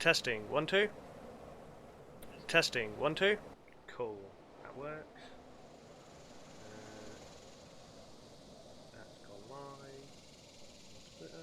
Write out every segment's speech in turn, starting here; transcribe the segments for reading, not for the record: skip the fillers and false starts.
Testing, 1, 2. Testing, 1, 2. Cool, that works. That's gone live. Twitter.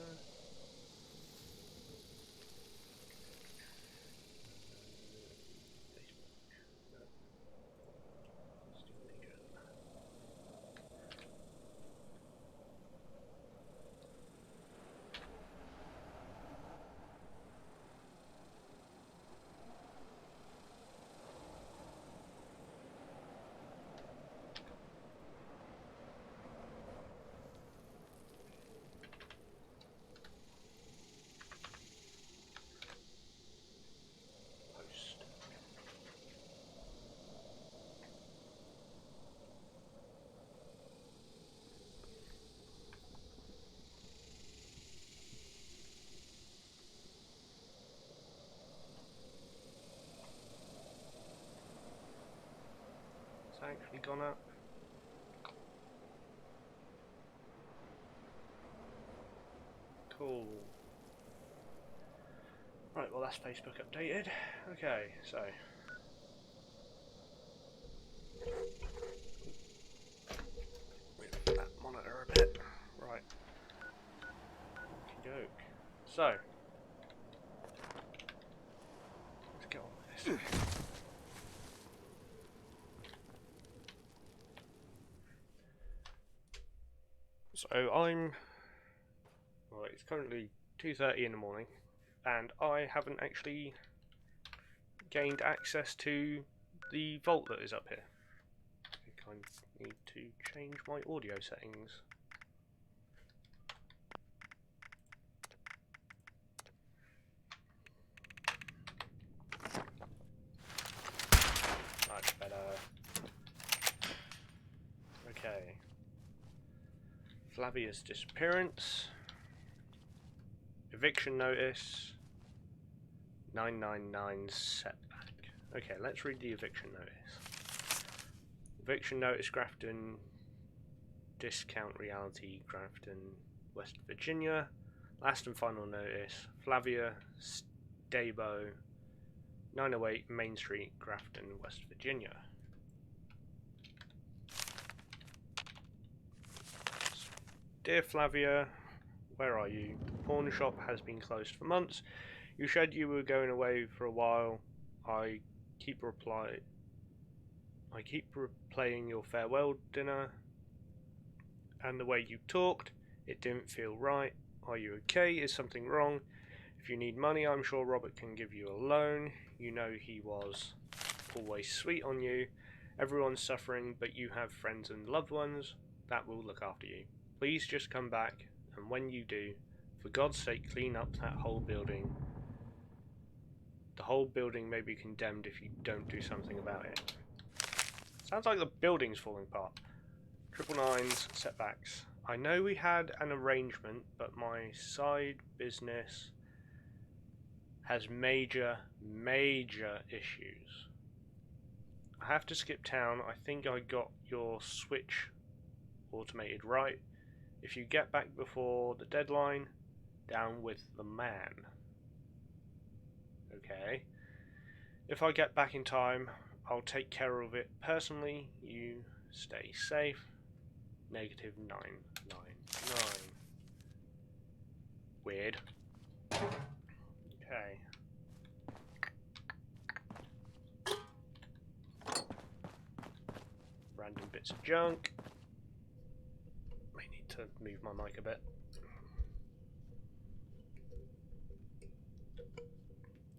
Actually gone up. Cool. Right, well that's Facebook updated. Okay, so move that monitor a bit. Right. Okey doke. So let's get on with this. So well, it's currently 2:30 in the morning, and I haven't actually gained access to the vault that is up here. I think I need to change my audio settings. Much better. Okay. Flavia's disappearance. Eviction notice. 999 setback. Okay, let's read the eviction notice. Eviction notice, Grafton. Discount Reality, Grafton, West Virginia. Last and final notice. Flavia Stabo, 908 Main Street, Grafton, West Virginia. Dear Flavia, where are you? The pawn shop has been closed for months. You said you were going away for a while. I keep replaying your farewell dinner, and the way you talked, it didn't feel right. Are you okay? Is something wrong? If you need money, I'm sure Robert can give you a loan. You know he was always sweet on you. Everyone's suffering, but you have friends and loved ones that will look after you. Please just come back, and when you do, for God's sake, clean up that whole building. The whole building may be condemned if you don't do something about it. Sounds like the building's falling apart. 999s, setbacks. I know we had an arrangement, but my side business has major issues. I have to skip town. I think I got your switch automated right. If you get back before the deadline, down with the man. Okay. If I get back in time, I'll take care of it personally. You stay safe. Negative 999. Weird. Okay. Random bits of junk. May need to move my mic a bit.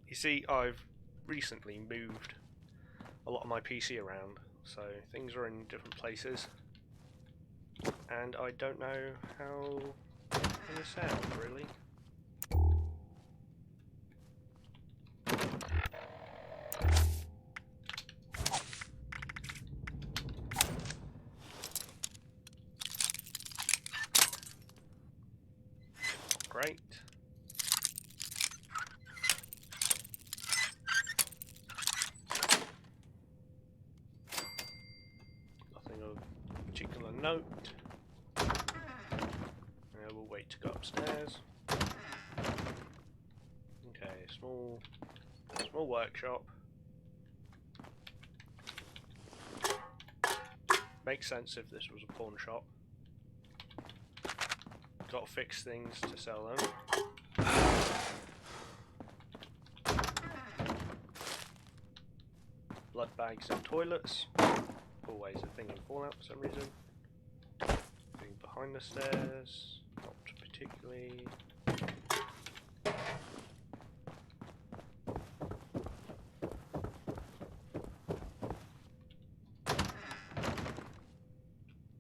You see, I've recently moved a lot of my PC around, so things are in different places. And I don't know how it's going to sound, really. Great. Nothing of particular note. We'll wait to go upstairs. Okay. Okay, small workshop. Makes sense if this was a pawn shop. Got to fix things to sell them. Blood bags and toilets. Always a thing in Fallout for some reason. Thing behind the stairs. Not particularly.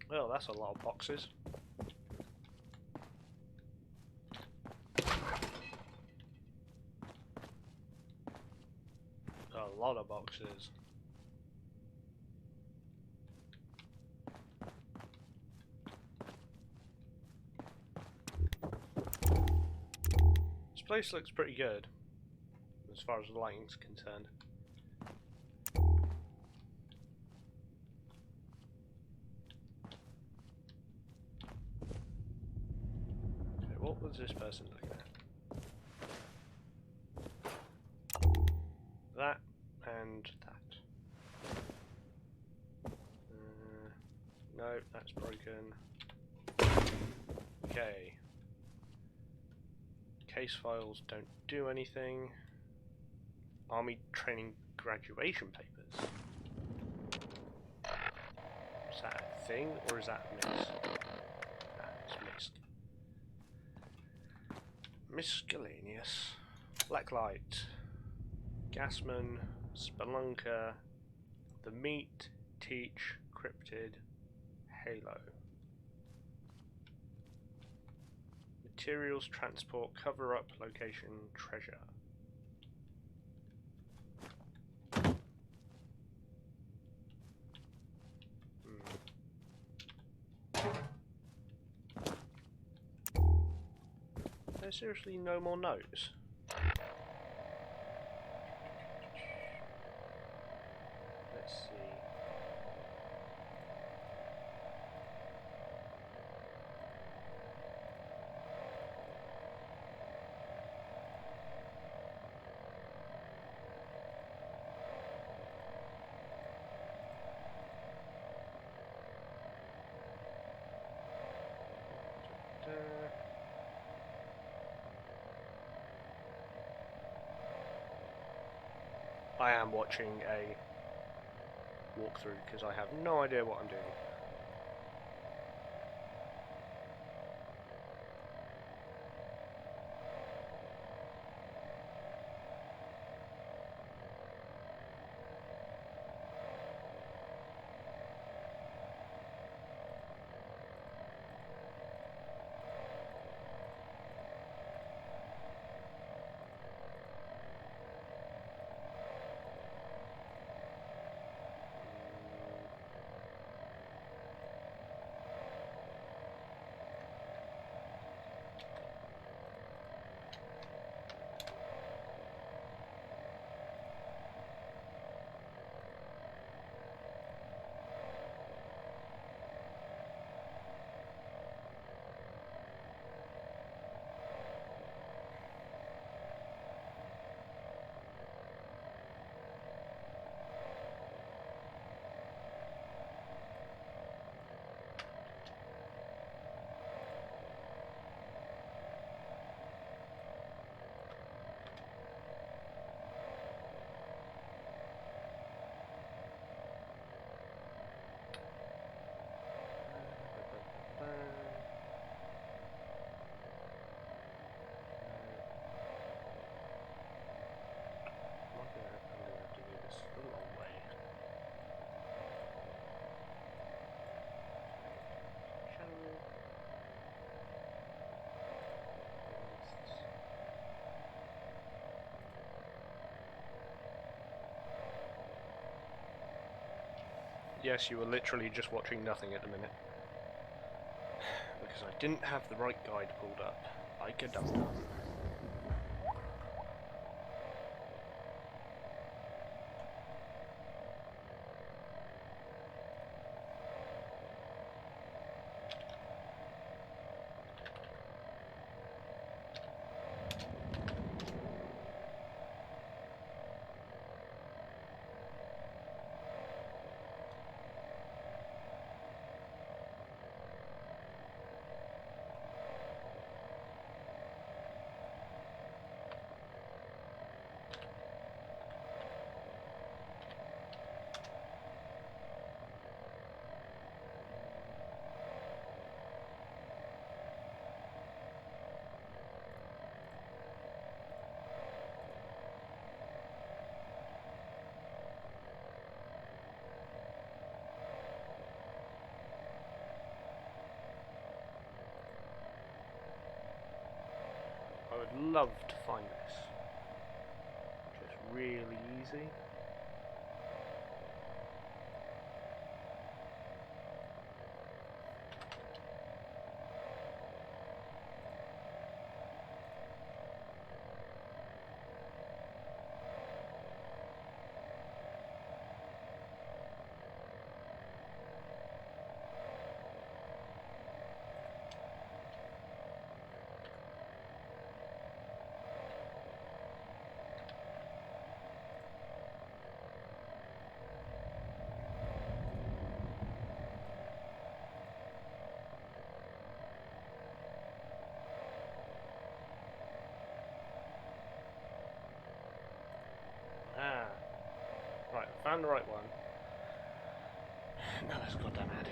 Well, that's a lot of boxes. A lot of boxes. This place looks pretty good as far as the lighting's concerned. Okay, what was this person looking at? That and that. No, that's broken. Okay. Case files don't do anything. Army training graduation papers. Is that a thing or is that a miss? That's missed. Miscellaneous. Blacklight. Gasman. Spelunker. The Meat. Teach. Cryptid. Halo. Materials, transport, cover up, location, treasure. There's seriously no more notes. Let's see. I am watching a walkthrough because I have no idea what I'm doing. Yes, you were literally just watching nothing at the minute. Because I didn't have the right guide pulled up, like a dum-dum. love to find this. Just really easy. Ah, right, found the right one. No, that's goddamn mad.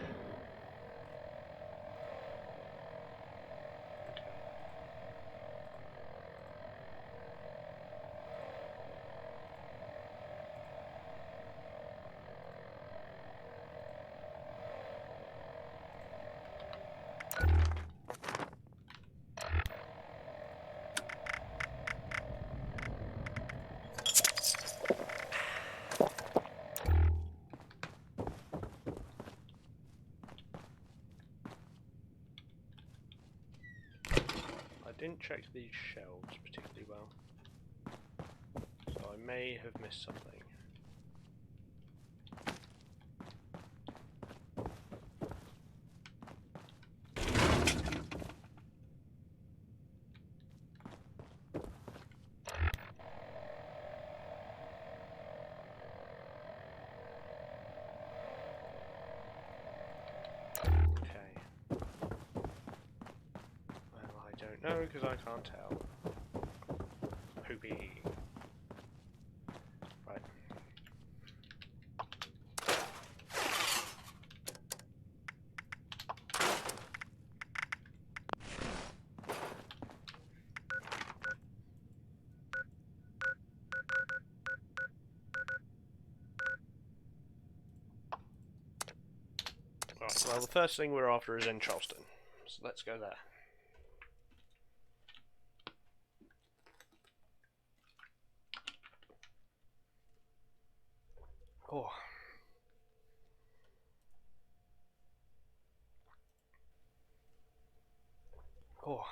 I didn't check these shelves particularly well, so I may have missed something. No, because I can't tell. Poopy. Right. Right, well, the first thing we're after is in Charleston, so let's go there. Oh. Oh.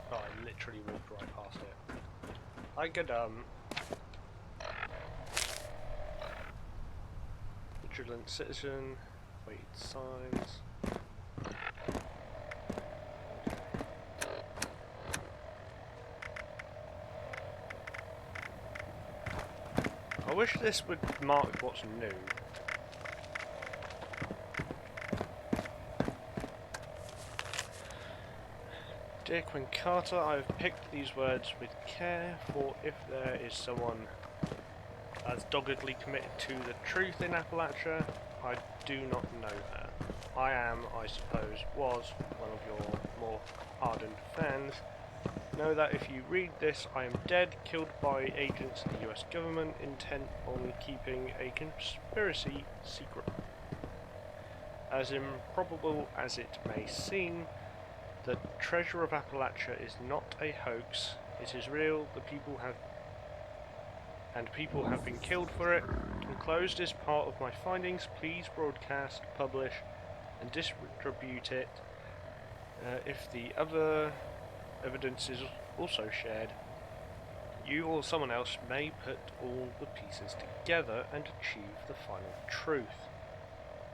Oh, I literally walked right past it. I could, vigilant citizen, wait, signs. wish this would mark what's new. Dear Quinn Carter, I have picked these words with care, for if there is someone as doggedly committed to the truth in Appalachia, I do not know her. I am, I suppose, was one of your more ardent fans. Know that if you read this, I am dead, killed by agents of the US government intent on keeping a conspiracy secret. As improbable as it may seem, the treasure of Appalachia is not a hoax. It is real. People have been killed for it. Enclosed is part of my findings. Please broadcast, publish, and distribute it. If the other evidence is also shared, you or someone else may put all the pieces together and achieve the final truth.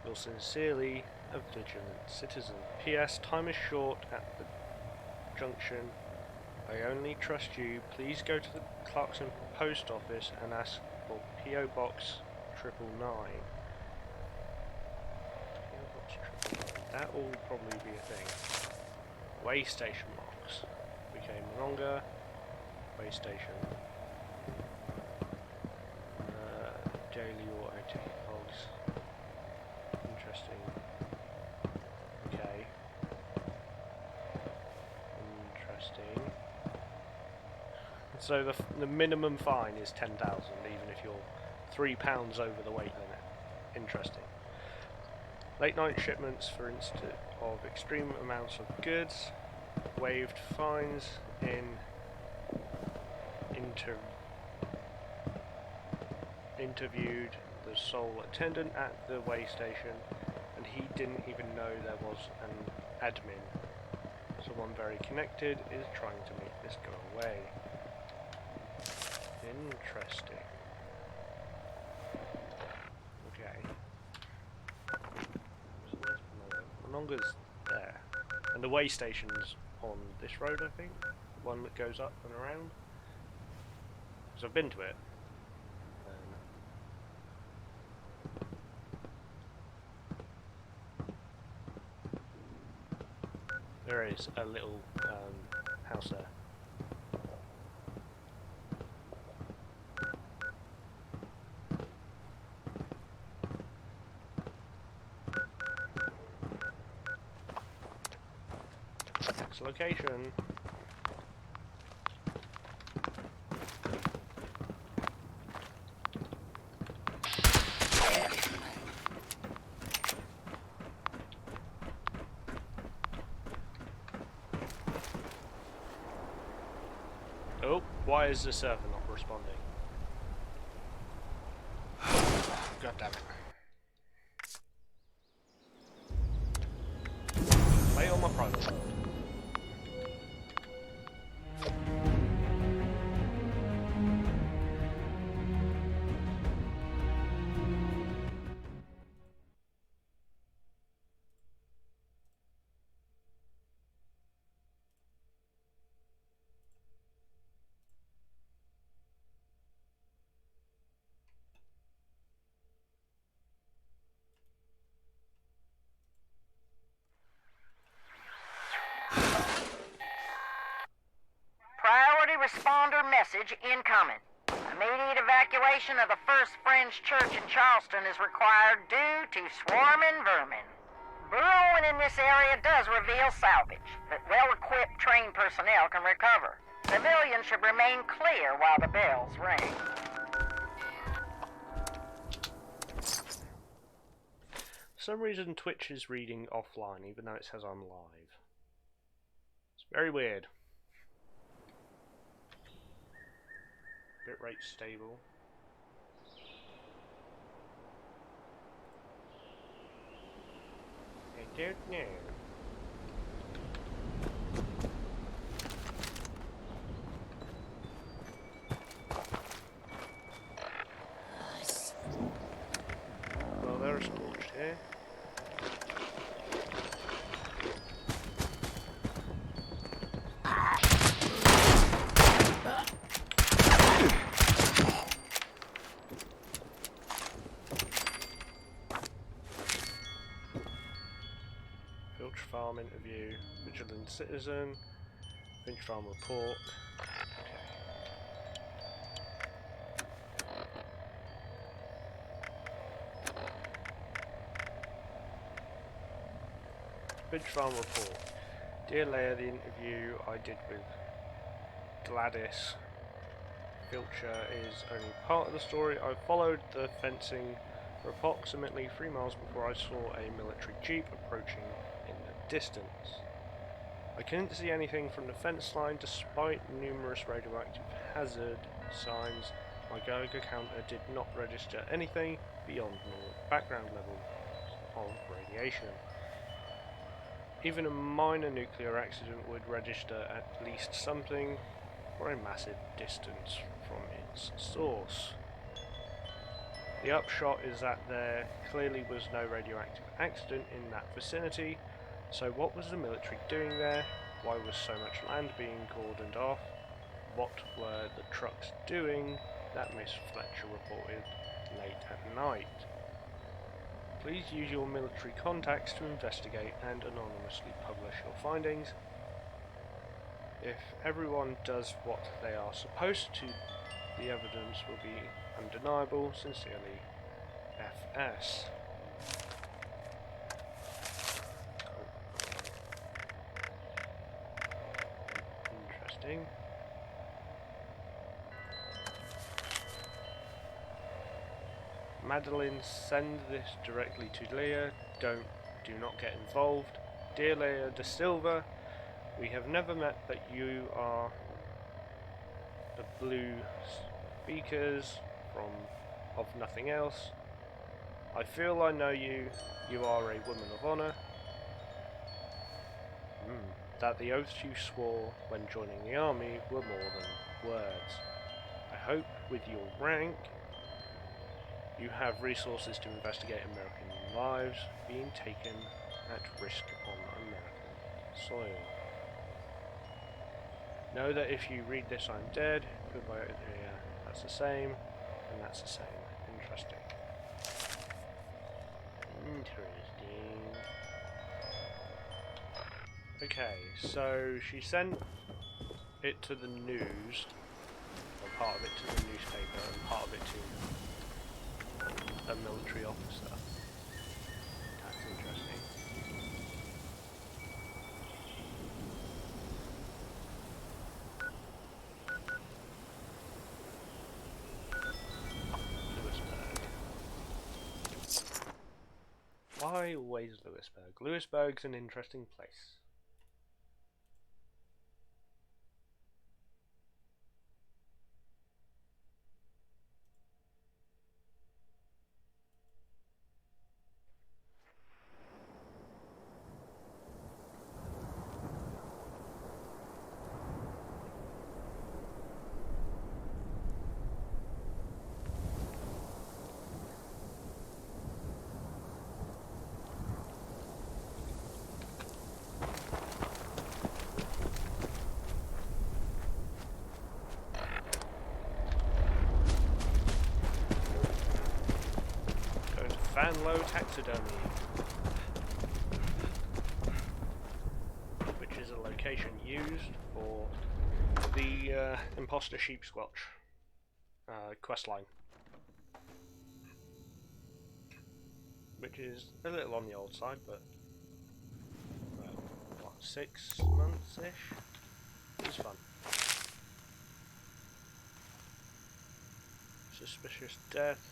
Yours sincerely, a vigilant citizen. P.S. Time is short at the junction. I only trust you. Please go to the Clarkson post office and ask for P.O. Box 999. P.O. Box 999. That will probably be a thing. Way station marks. Became longer. Way station. Daily or OT logs. Interesting. Okay. Interesting. So the minimum fine is 10,000, even if you're £3 over the weight limit. Interesting. Late night shipments, for instance, of extreme amounts of goods. Waived fines in interviewed the sole attendant at the way station, and he didn't even know there was an admin. Someone very connected is trying to make this go away. Interesting. Okay. So there's Mononga's there. And the way station's on this road, I think. The one that goes up and around. Because I've been to it. There is a little house there. Next location. Oh, why is the server not responding? God damn it. Play on my private world. Responder message incoming. Immediate evacuation of the First Friends Church in Charleston is required due to swarming vermin. Burrowing in this area does reveal salvage that well-equipped trained personnel can recover. Civilians should remain clear while the bells ring. For some reason Twitch is reading offline even though it says I'm live. It's very weird. Bitrate stable. I don't know. Well, there's scorched here. Filch Farm interview, Vigilant Citizen, Finch Farm report. Okay. Finch Farm report. Dear Leia, the interview I did with Gladys Filcher is only part of the story. I followed the fencing for approximately 3 miles before I saw a military jeep approaching in the distance. I couldn't see anything from the fence line despite numerous radioactive hazard signs. My Geiger counter did not register anything beyond normal background levels of radiation. Even a minor nuclear accident would register at least something for a massive distance from its source. The upshot is that there clearly was no radioactive accident in that vicinity, so what was the military doing there? Why was so much land being cordoned off? What were the trucks doing that Miss Fletcher reported late at night? Please use your military contacts to investigate and anonymously publish your findings. If everyone does what they are supposed to, the evidence will be undeniable. Sincerely, FS. Interesting. Madeline, send this directly to Leah. Do not get involved. Dear Leah De Silva, we have never met, but you are the blue speakers of nothing else. I feel I know you. You are a woman of honor. That the oaths you swore when joining the army were more than words. I hope with your rank you have resources to investigate American lives being taken at risk on American soil. Know that if you read this, I'm dead. Goodbye. Yeah, that's the same, and that's the same. Interesting. Okay, so she sent it to the news, or part of it to the newspaper, and part of it to a military officer. That's interesting. Lewisburg. Why always Lewisburg? Lewisburg's an interesting place. Fanlow Taxidermy, which is a location used for the Imposter Sheep Squatch questline, which is a little on the old side, but well, what, 6 months-ish? It was fun. Suspicious death.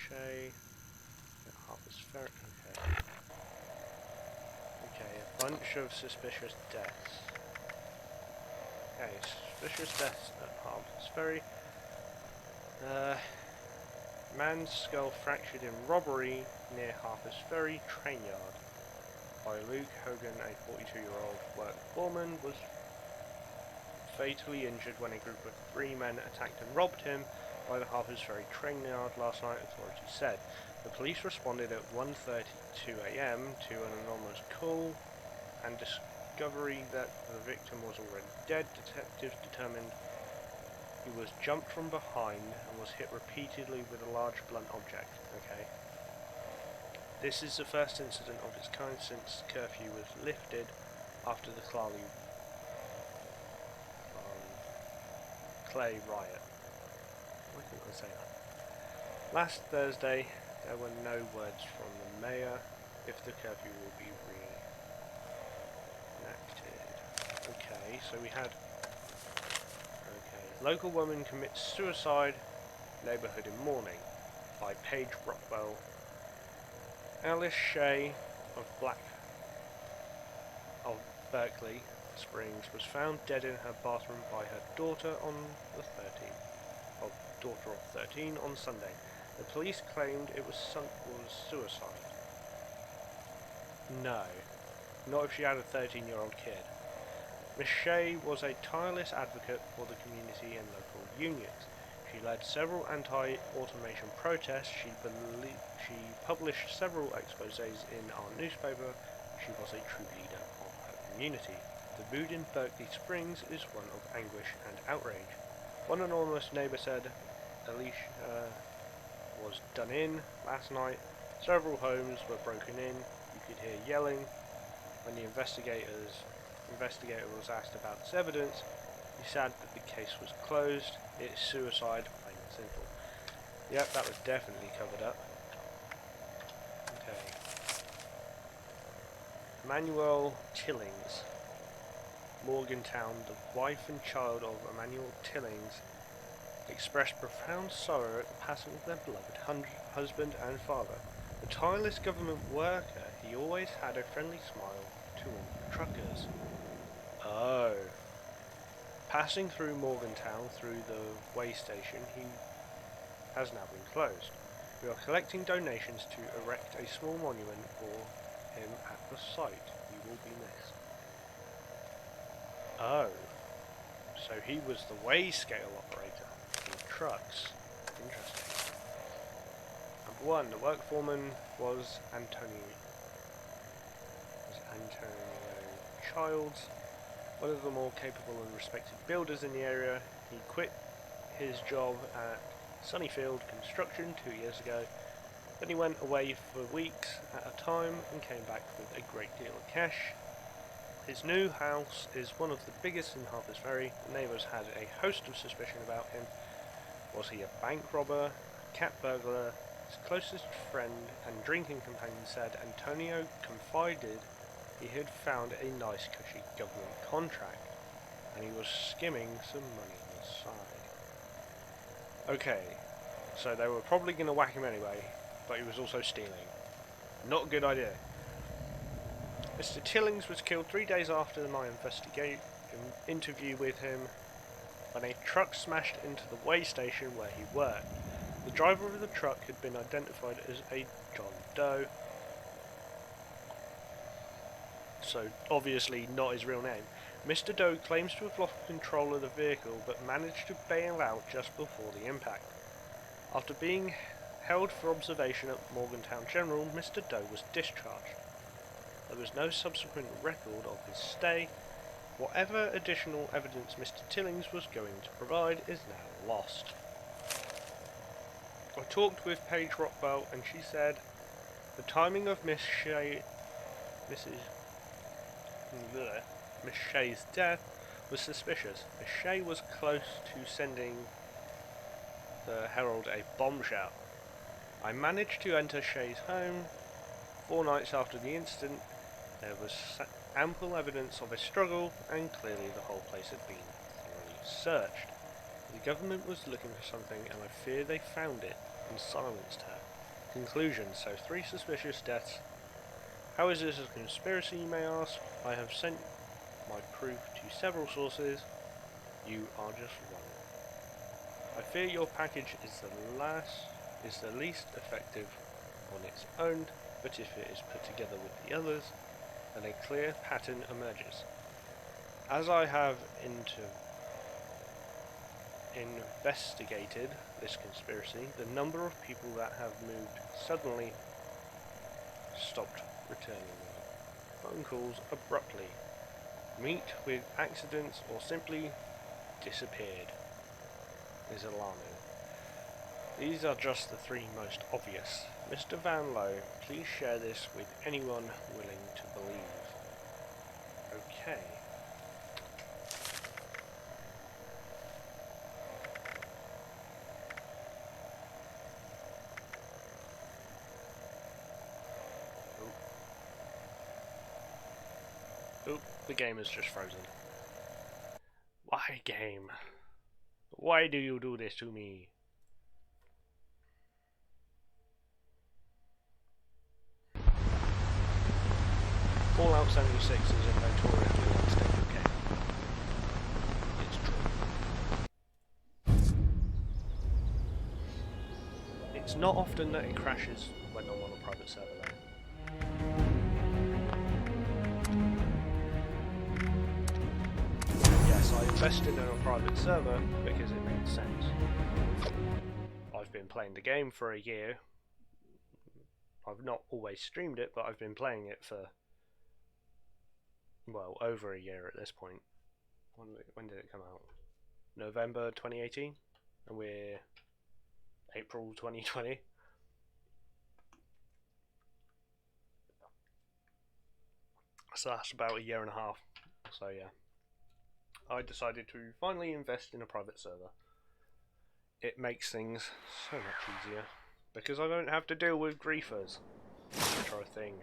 Shea, Harper's Ferret, okay, a bunch of suspicious deaths. Okay, suspicious deaths at Harper's Ferry. Man's skull fractured in robbery near Harper's Ferry train yard by Luke Hogan, a 42-year-old work foreman, was fatally injured when a group of 3 men attacked and robbed him by the Harper's Ferry train yard last night, authorities said. The police responded at 1:32 AM to an anonymous call and discovery that the victim was already dead. Detectives determined he was jumped from behind and was hit repeatedly with a large blunt object. Okay. This is the first incident of its kind since curfew was lifted after the Clay riot. Why couldn't I say that? Last Thursday, there were no words from the mayor if the curfew will be reenacted. Okay, so we had... Okay. Local woman commits suicide, neighbourhood in mourning, by Paige Rockwell. Alice Shea of Berkeley Springs was found dead in her bathroom by her daughter on the 13th. Daughter of 13 on Sunday. The police claimed it was suicide. No, not if she had a 13-year-old kid. Miss Shea was a tireless advocate for the community and local unions. She led several anti-automation protests. She published several exposés in our newspaper. She was a true leader of her community. The mood in Berkeley Springs is one of anguish and outrage. One anonymous neighbour said Alicia was done in last night. Several homes were broken in. You could hear yelling. When the investigator was asked about this evidence, he said that the case was closed. It's suicide, plain and simple. Yep, that was definitely covered up. Okay. Emmanuel Tillings. Morgantown, the wife and child of Emmanuel Tillings, expressed profound sorrow at the passing of their beloved husband and father. A tireless government worker, he always had a friendly smile to all the truckers. Oh. Passing through Morgantown through the way station, he has now been closed. We are collecting donations to erect a small monument for him at the site. He will be missed. Oh. So he was the weigh scale operator in trucks. Interesting. Number 1, the work foreman was Antonio Childs, one of the more capable and respected builders in the area. He quit his job at Sunnyfield Construction 2 years ago. Then he went away for weeks at a time and came back with a great deal of cash. His new house is one of the biggest in Harpers Ferry. The neighbours had a host of suspicion about him. Was he a bank robber, a cat burglar? His closest friend and drinking companion said Antonio confided he had found a nice cushy government contract and he was skimming some money on the side. Okay, so they were probably going to whack him anyway, but he was also stealing. Not a good idea. Mr. Tillings was killed 3 days after my interview with him when a truck smashed into the weigh station where he worked. The driver of the truck had been identified as a John Doe, so obviously not his real name. Mr. Doe claims to have lost control of the vehicle but managed to bail out just before the impact. After being held for observation at Morgantown General, Mr. Doe was discharged. There was no subsequent record of his stay. Whatever additional evidence Mr. Tillings was going to provide is now lost. I talked with Paige Rockwell and she said the timing of Miss Shea's death was suspicious. Miss Shea was close to sending the Herald a bombshell. I managed to enter Shea's home 4 nights after the incident. There was ample evidence of a struggle, and clearly the whole place had been thoroughly searched. The government was looking for something, and I fear they found it and silenced her. Conclusion: so 3 suspicious deaths. How is this a conspiracy, you may ask? I have sent my proof to several sources. You are just one. I fear your package is the least effective on its own, but if it is put together with the others, then a clear pattern emerges. As I have investigated this conspiracy, the number of people that have moved suddenly stopped returning phone calls abruptly, meet with accidents, or simply disappeared is alarming. These are just the 3 most obvious. Mr. Van Lowe, please share this with anyone willing to believe. Okay. Oh, the game is just frozen. Why, game? Why do you do this to me? Fallout 76 is a notoriously unstable game. It's true. It's not often that it crashes when I'm on a private server though. Yes, I invested in a private server because it made sense. I've been playing the game for a year. I've not always streamed it, but I've been playing it for, well, over a year at this point. When did it come out? November 2018? And we're April 2020. So that's about a year and a half. So yeah. I decided to finally invest in a private server. It makes things so much easier. Because I don't have to deal with griefers. Which are a thing.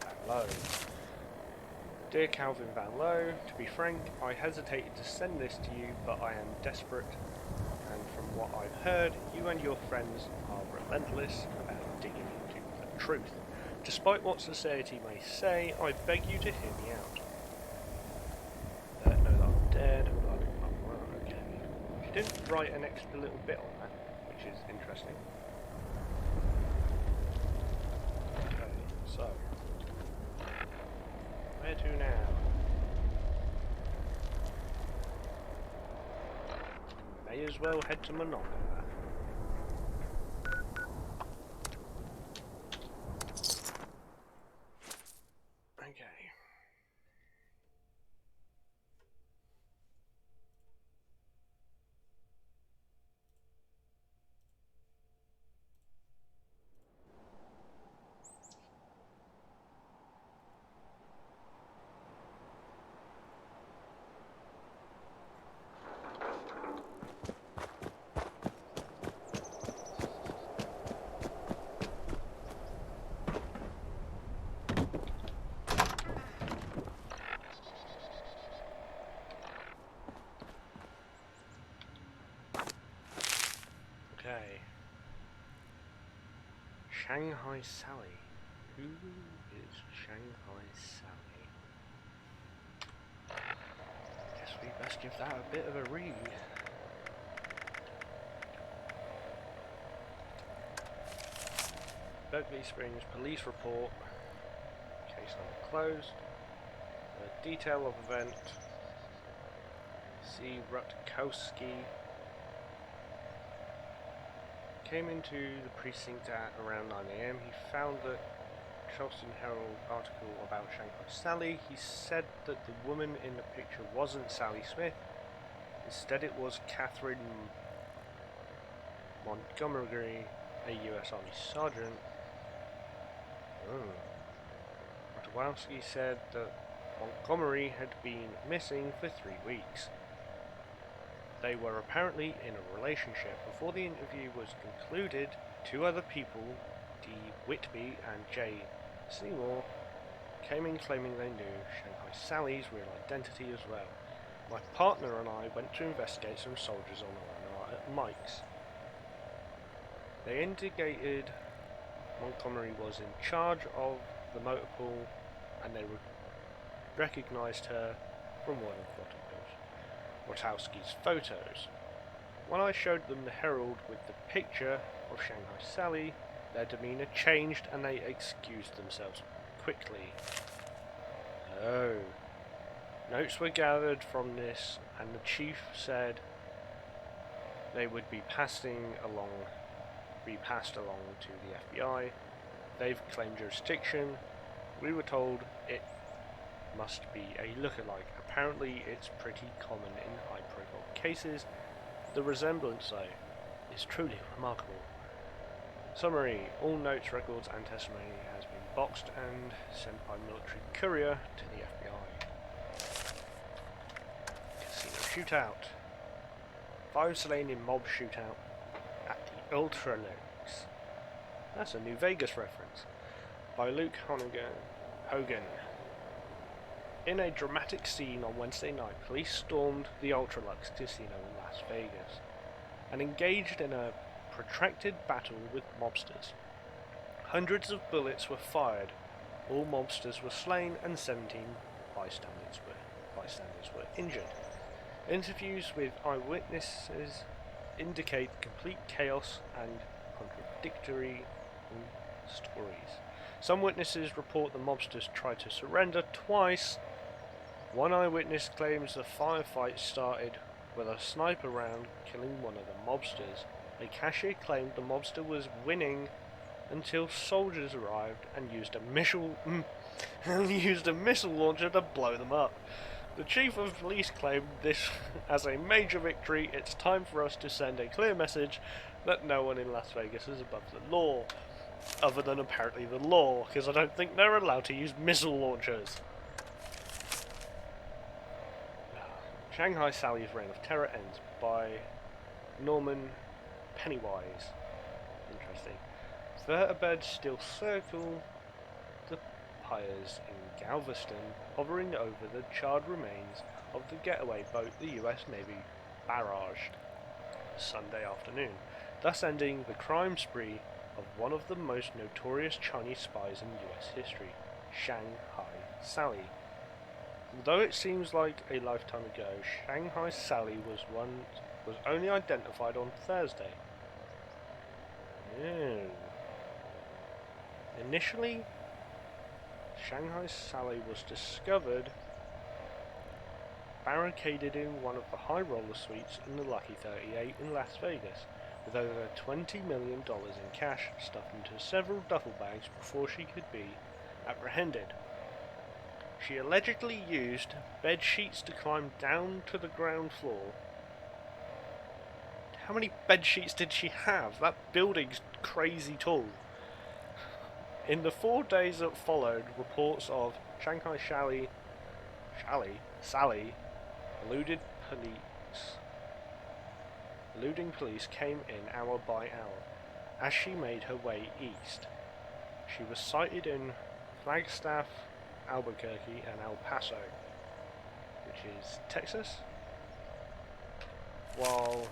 Van Lowe. Dear Calvin Van Lowe, to be frank, I hesitated to send this to you, but I am desperate, and from what I've heard, you and your friends are relentless about digging into the truth. Despite what society may say, I beg you to hear me out. Know that I'm dead, okay. She didn't write an extra little bit on that, which is interesting. Okay, so where to now? May as well head to Monongah. Okay. Okay. Shanghai Sally. Who is Shanghai Sally? Guess we best give that a bit of a read. Berkeley Springs police report. Case number closed. Detail of event. C. Rutkowski came into the precinct at around 9 AM. He found the Charleston Herald article about Shanghai Sally. He said that the woman in the picture wasn't Sally Smith. Instead it was Catherine Montgomery, a US Army sergeant. Rutkowski said that Montgomery had been missing for 3 weeks. They were apparently in a relationship. Before the interview was concluded, 2 other people, D. Whitby and J. Seymour, came in claiming they knew Shanghai Sally's real identity as well. My partner and I went to investigate some soldiers on R&R at Mike's. They indicated Montgomery was in charge of the motor pool and they recognised her from one of Rutkowski's photos. When I showed them the Herald with the picture of Shanghai Sally, their demeanour changed and they excused themselves quickly. Oh. Notes were gathered from this and the chief said they would be passed along to the FBI. They've claimed jurisdiction. We were told it must be a lookalike. Apparently it's pretty common in high-profile cases. The resemblance, though, is truly remarkable. Summary: all notes, records and testimony has been boxed and sent by military courier to the FBI. Casino shootout. 5 slain in mob shootout at the Ultra Lakes. That's a New Vegas reference. By Luke Hogan. In a dramatic scene on Wednesday night, police stormed the Ultralux Casino in Las Vegas and engaged in a protracted battle with mobsters. Hundreds of bullets were fired, all mobsters were slain and 17 bystanders were injured. Interviews with eyewitnesses indicate complete chaos and contradictory stories. Some witnesses report the mobsters tried to surrender twice. One eyewitness claims the firefight started with a sniper round killing one of the mobsters. A cashier claimed the mobster was winning until soldiers arrived and used a missile launcher to blow them up. The chief of police claimed this as a major victory. It's time for us to send a clear message that no one in Las Vegas is above the law. Other than apparently the law, because I don't think they're allowed to use missile launchers. Shanghai Sally's Reign of Terror ends by Norman Pennywise. Interesting. Vertebrates still circle the piers in Galveston, hovering over the charred remains of the getaway boat the US Navy barraged Sunday afternoon, thus ending the crime spree of one of the most notorious Chinese spies in US history, Shanghai Sally. Although it seems like a lifetime ago, Shanghai Sally was only identified on Thursday. Initially, Shanghai Sally was discovered barricaded in one of the high roller suites in the Lucky 38 in Las Vegas, with over $20 million in cash stuffed into several duffel bags before she could be apprehended. She allegedly used bed sheets to climb down to the ground floor. How many bed sheets did she have? That building's crazy tall. In the 4 days that followed, reports of Shanghai Sally eluding police came in hour by hour as she made her way east. She was sighted in Flagstaff, Albuquerque and El Paso, which is Texas, while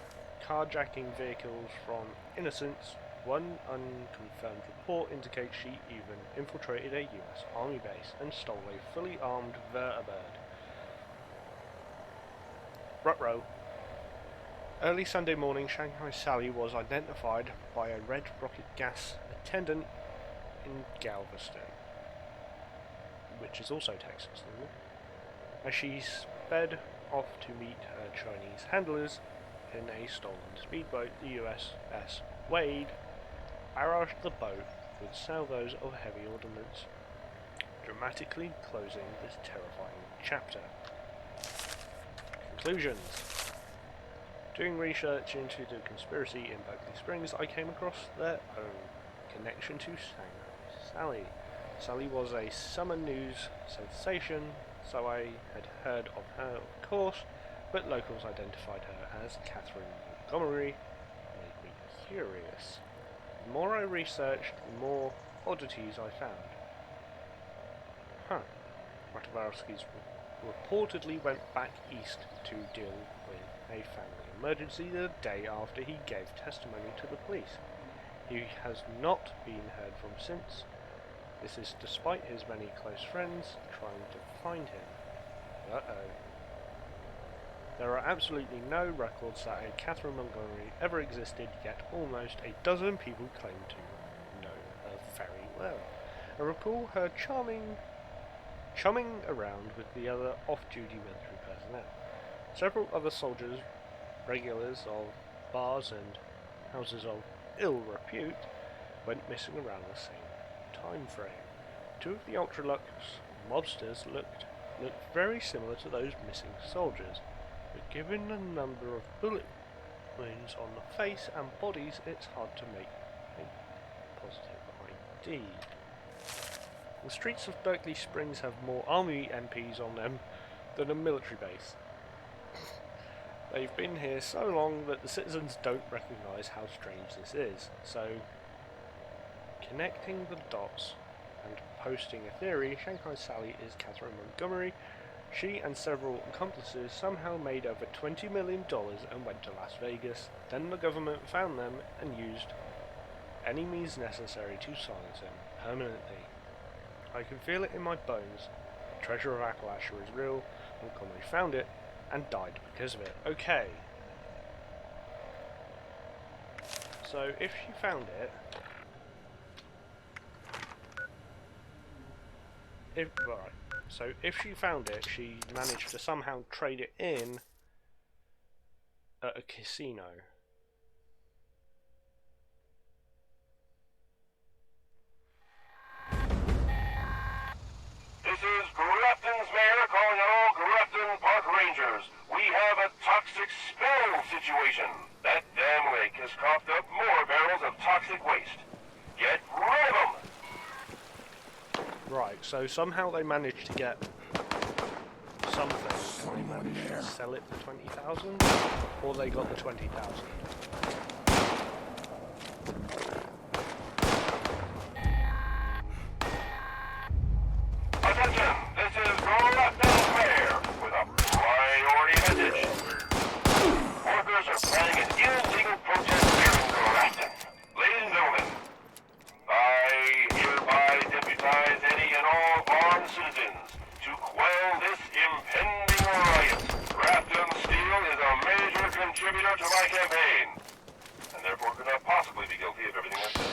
carjacking vehicles from innocents. One unconfirmed report indicates she even infiltrated a US Army base and stole a fully armed vertibird. Rutrow. Early Sunday morning, Shanghai Sally was identified by a red rocket gas attendant in Galveston, which is also Texas, isn't it? As she sped off to meet her Chinese handlers in a stolen speedboat, the USS Wade barraged the boat with salvos of heavy ordnance, dramatically closing this terrifying chapter. Conclusions. Doing research into the conspiracy in Berkeley Springs, I came across their own connection to Shanghai Sally. Sally was a summer news sensation, so I had heard of her, of course, but locals identified her as Catherine Montgomery. Made me curious. The more I researched, the more oddities I found. Ratovarski's reportedly went back east to deal with a family emergency the day after he gave testimony to the police. He has not been heard from since. This is despite his many close friends trying to find him. There are absolutely no records that a Catherine Montgomery ever existed, yet almost a dozen people claim to know her very well. I recall her chumming around with the other off-duty military personnel. Several other soldiers, regulars of bars and houses of ill repute, went missing around the same time frame. Two of the Ultralux mobsters looked looked very similar to those missing soldiers, but given the number of bullet wounds on the face and bodies, it's hard to make a positive ID. The streets of Berkeley Springs have more army MPs on them than a military base. They've been here so long that the citizens don't recognise how strange this is, so connecting the dots and posting a theory, Shanghai Sally is Catherine Montgomery. She and several accomplices somehow made over $20 million and went to Las Vegas. Then the government found them and used any means necessary to silence them permanently. I can feel it in my bones. The treasure of Appalachia is real. Montgomery found it and died because of it. Okay. So if she found it, if she found it, she managed to somehow trade it in at a casino. This is Grafton's mayor calling on all Grafton Park Rangers. We have a toxic spill situation. That damn lake has coughed up more barrels of toxic waste. Get rid of them! Right, so somehow they managed to get something and they managed to sell it for 20,000, or they got the 20,000. Attention! This is Grafton's mayor with a priority message. Workers are planning an illegal protest here in Grafton. Ladies and gentlemen, I hereby deputize any and all armed citizens to quell this impending riot. Grafton Steel is a major contributor to my campaign, and therefore could not possibly be guilty of everything I said.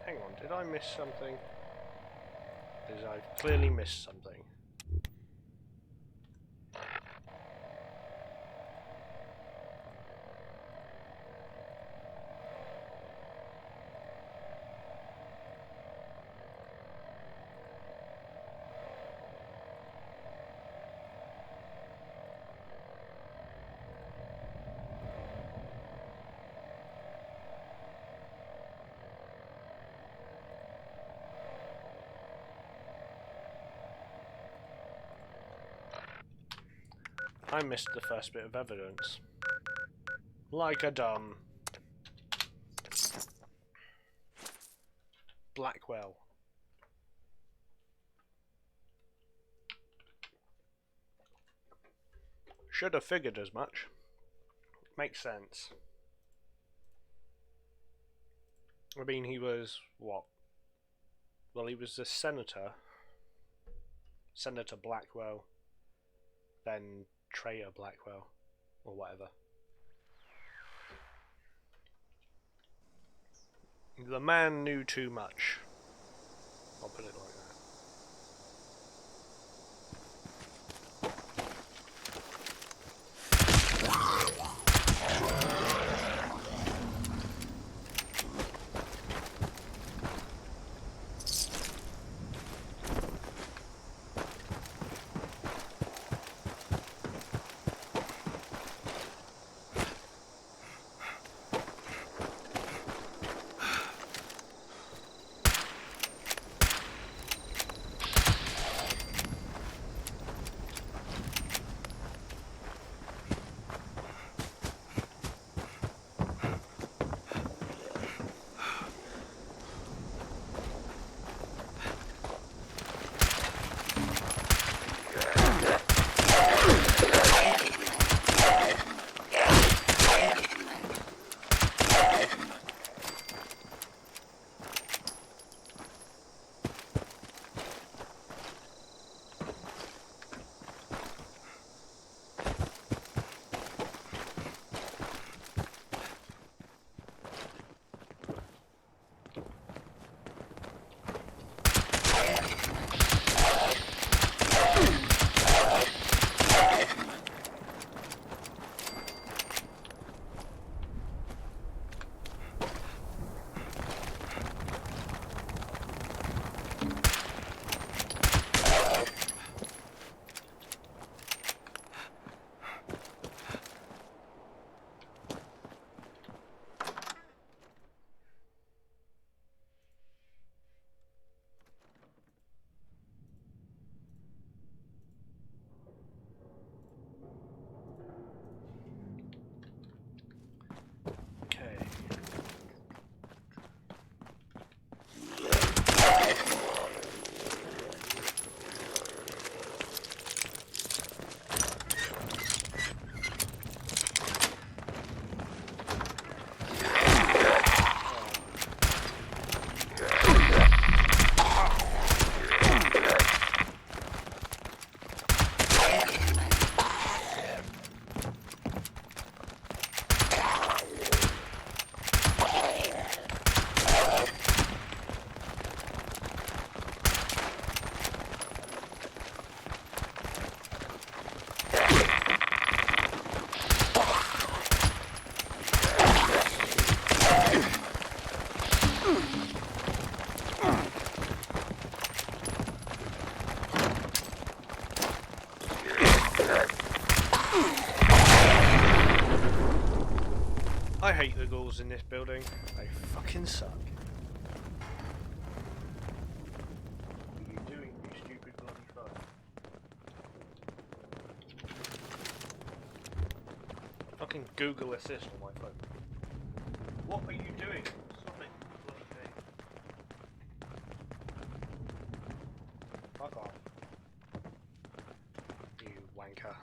Hang on, did I miss something? Because I've clearly missed something. I missed the first bit of evidence. Like a dumb. Blackwell. Should have figured as much. Makes sense. I mean, he was what? Well, he was the senator. Senator Blackwell. Then Traitor Blackwell. Or whatever. The man knew too much. I'll put it like that. I hate the ghouls in this building. They fucking suck. What are you doing, you stupid bloody fuck? Fucking Google Assist on my phone. What are you doing? Stop it, bloody thing. Fuck off. You wanker.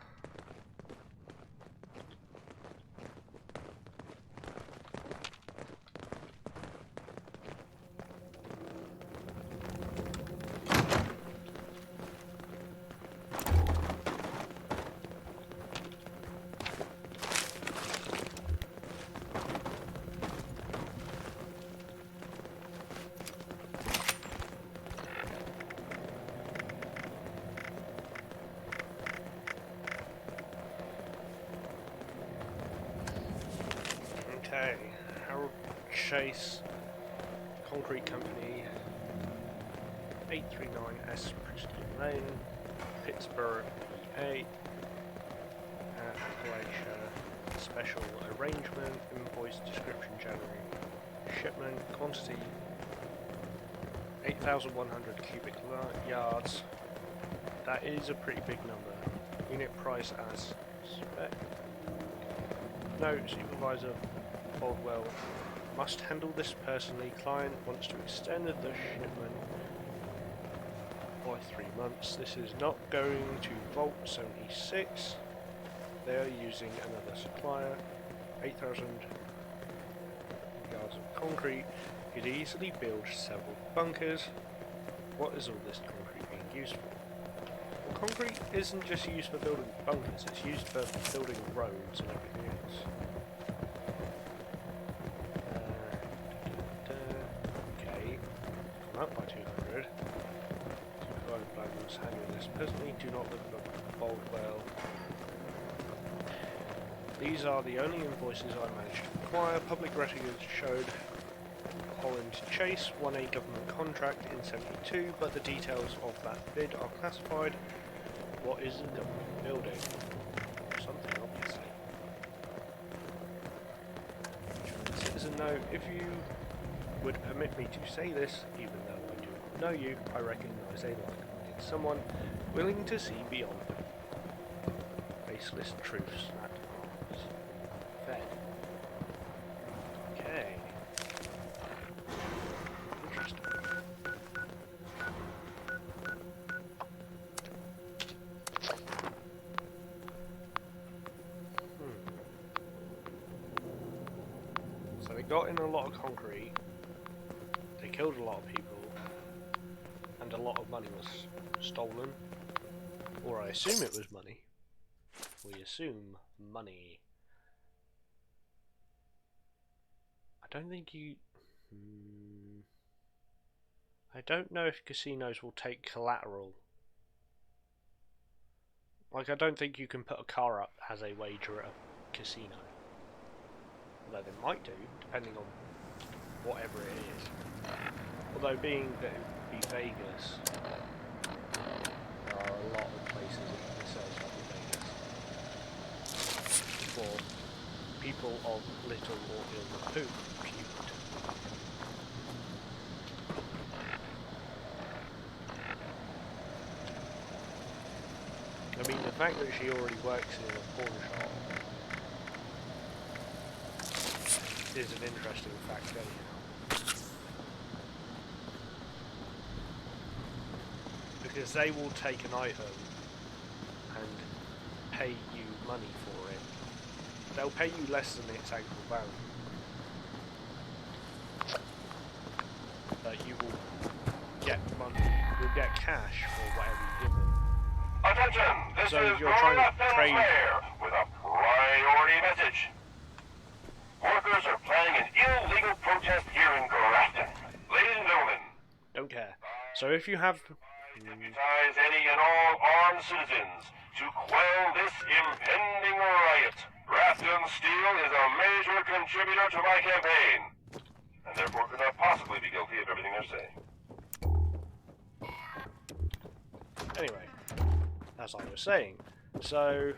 Okay, Harold Chase, Concrete Company, 839S Preston Lane, Pittsburgh, PA, Appalachia, Special Arrangement, Invoice Description January, Shipment, Quantity, 8,100 cubic yards. That is a pretty big number. Unit price as spec. No, Supervisor Baldwell must handle this personally. Client wants to extend the shipment by 3 months. This is not going to Vault 76. They are using another supplier. 8,000 yards of concrete. Could easily build several bunkers. What is all this concrete being used for? Well, concrete isn't just used for building bunkers, it's used for building roads and everything else. Okay, come up by 200. Supervisor Blackman's handling this personally. Do not look at Baldwell. These are the only invoices I managed to acquire. Public records showed Holland Chase won a government contract in 72, but the details of that bid are classified. What is the government building? Something, obviously. Citizen note, if you would permit me to say this, even though I do not know you, I recognise a like-minded someone willing to see beyond faceless truths at arms. Fed. Okay. Interesting. So they got in a lot of concrete, they killed a lot of people, and a lot of money was stolen. Or I assume it was money. We assume money. I don't think you... I don't know if casinos will take collateral. Like, I don't think you can put a car up as a wager at a casino. Although they might do, depending on whatever it is. Although being that it would be Vegas, there are a lot of places in themselves like Vegas for people of little or ill repute. I mean, the fact that she already works in a pawn shop is an interesting fact anyhow. Because they will take an item and pay you money for it. They'll pay you less than its actual value. But you will get money, you'll get cash for whatever you give them. Attention! This So is you're trying to trade with a priority message. Workers are planning an illegal protest here in Grafton. Ladies and gentlemen, don't care. So if you have deputize any and all armed citizens to quell this impending riot. Grafton Steel is a major contributor to my campaign, and therefore could not possibly be you say? Anyway, as I was saying, so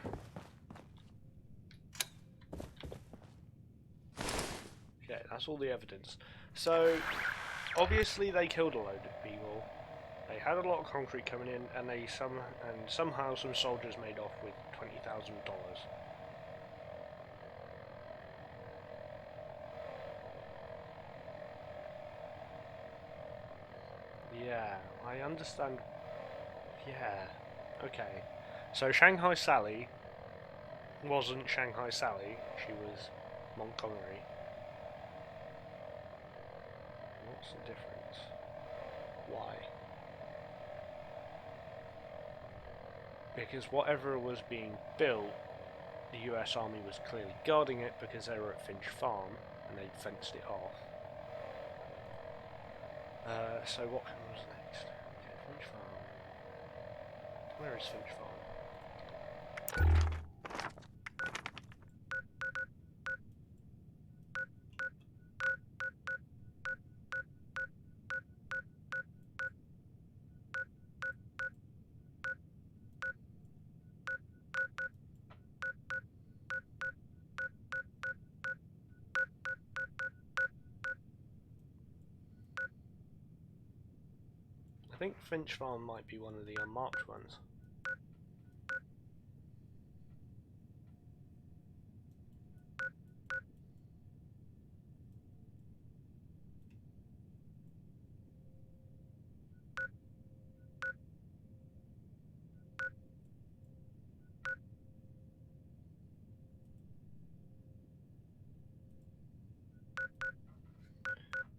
okay, that's all the evidence. So obviously they killed a load of people. They had a lot of concrete coming in, and somehow some soldiers made off with $20,000. Yeah, I understand. Yeah, okay. So Shanghai Sally wasn't Shanghai Sally, she was Montgomery. What's the difference? Why? Because whatever was being built, the US Army was clearly guarding it because they were at Finch Farm and they'd fenced it off. So what comes next? Okay, Finch Farm. Where is Finch Farm? I think Finch Farm might be one of the unmarked ones.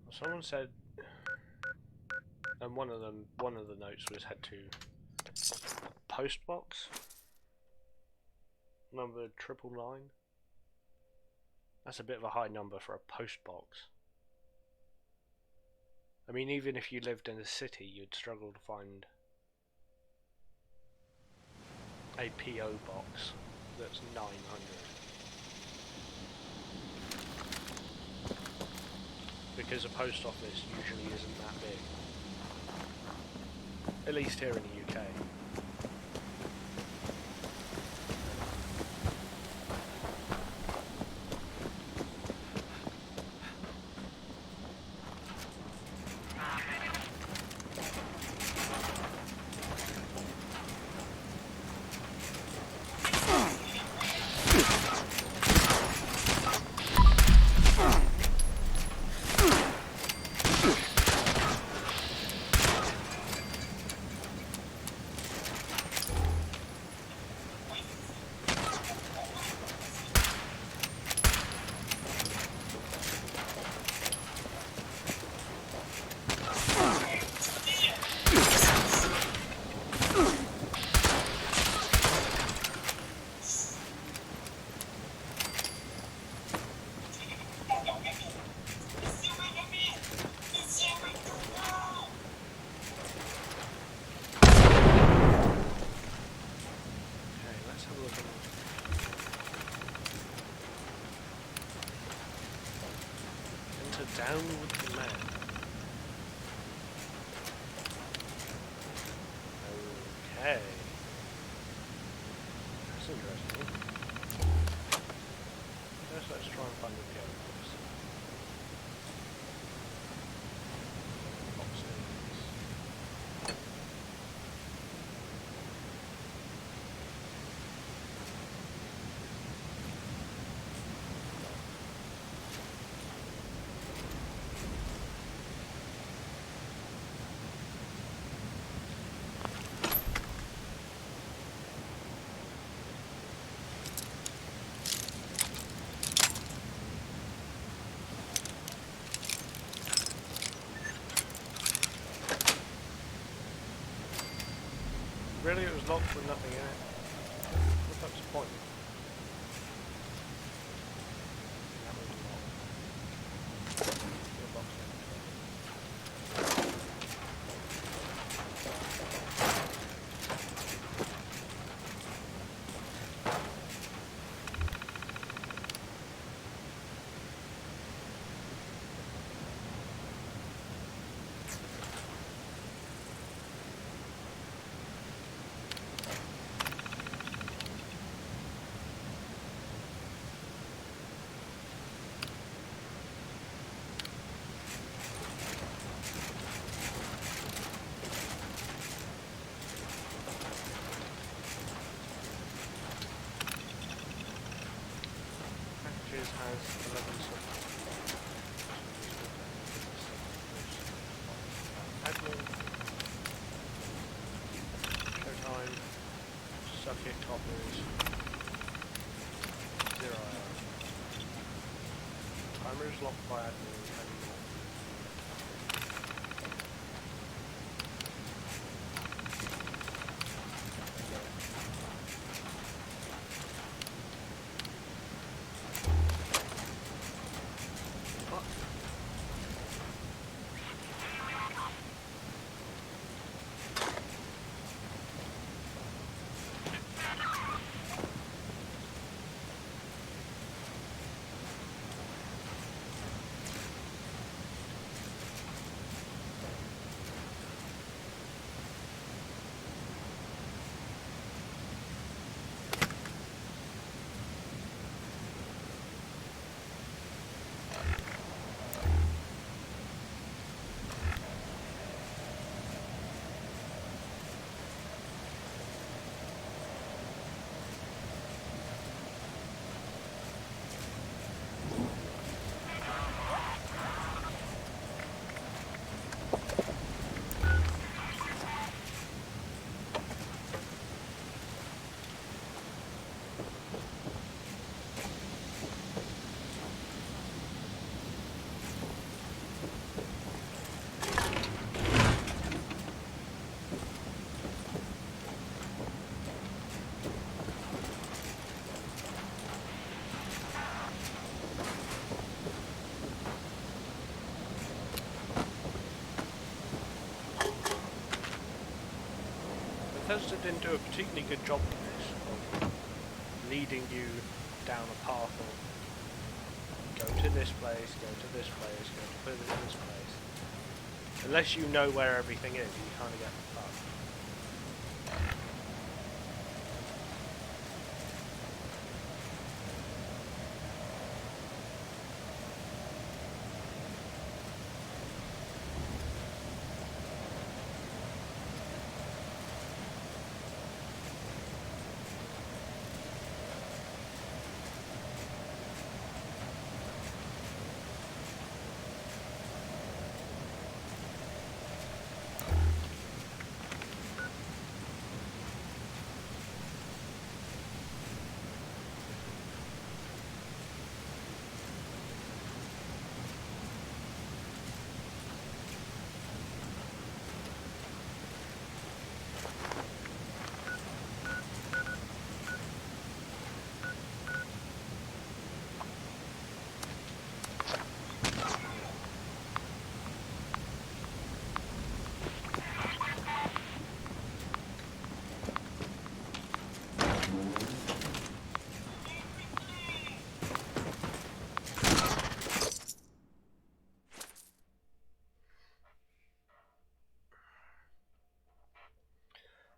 Well, someone said, and one of the notes was head to post box number 999. That's a bit of a high number for a post box. I mean, even if you lived in a city, you'd struggle to find a PO box that's 900. Because a post office usually isn't that big. At least here in the UK. Down with the man. Okay. That's interesting. First, let's try and find the PO box. Boxes. Really, it was locked with nothing in it. What the fuck's the point? That was locked. Your box admin. Showtime. Suck it, coppers. 0 hour. Timer is locked by admin. Bethesda didn't do a particularly good job of this, of leading you down a path of go to this place, go to this place, go to this place. Unless you know where everything is, you kind of get fucked.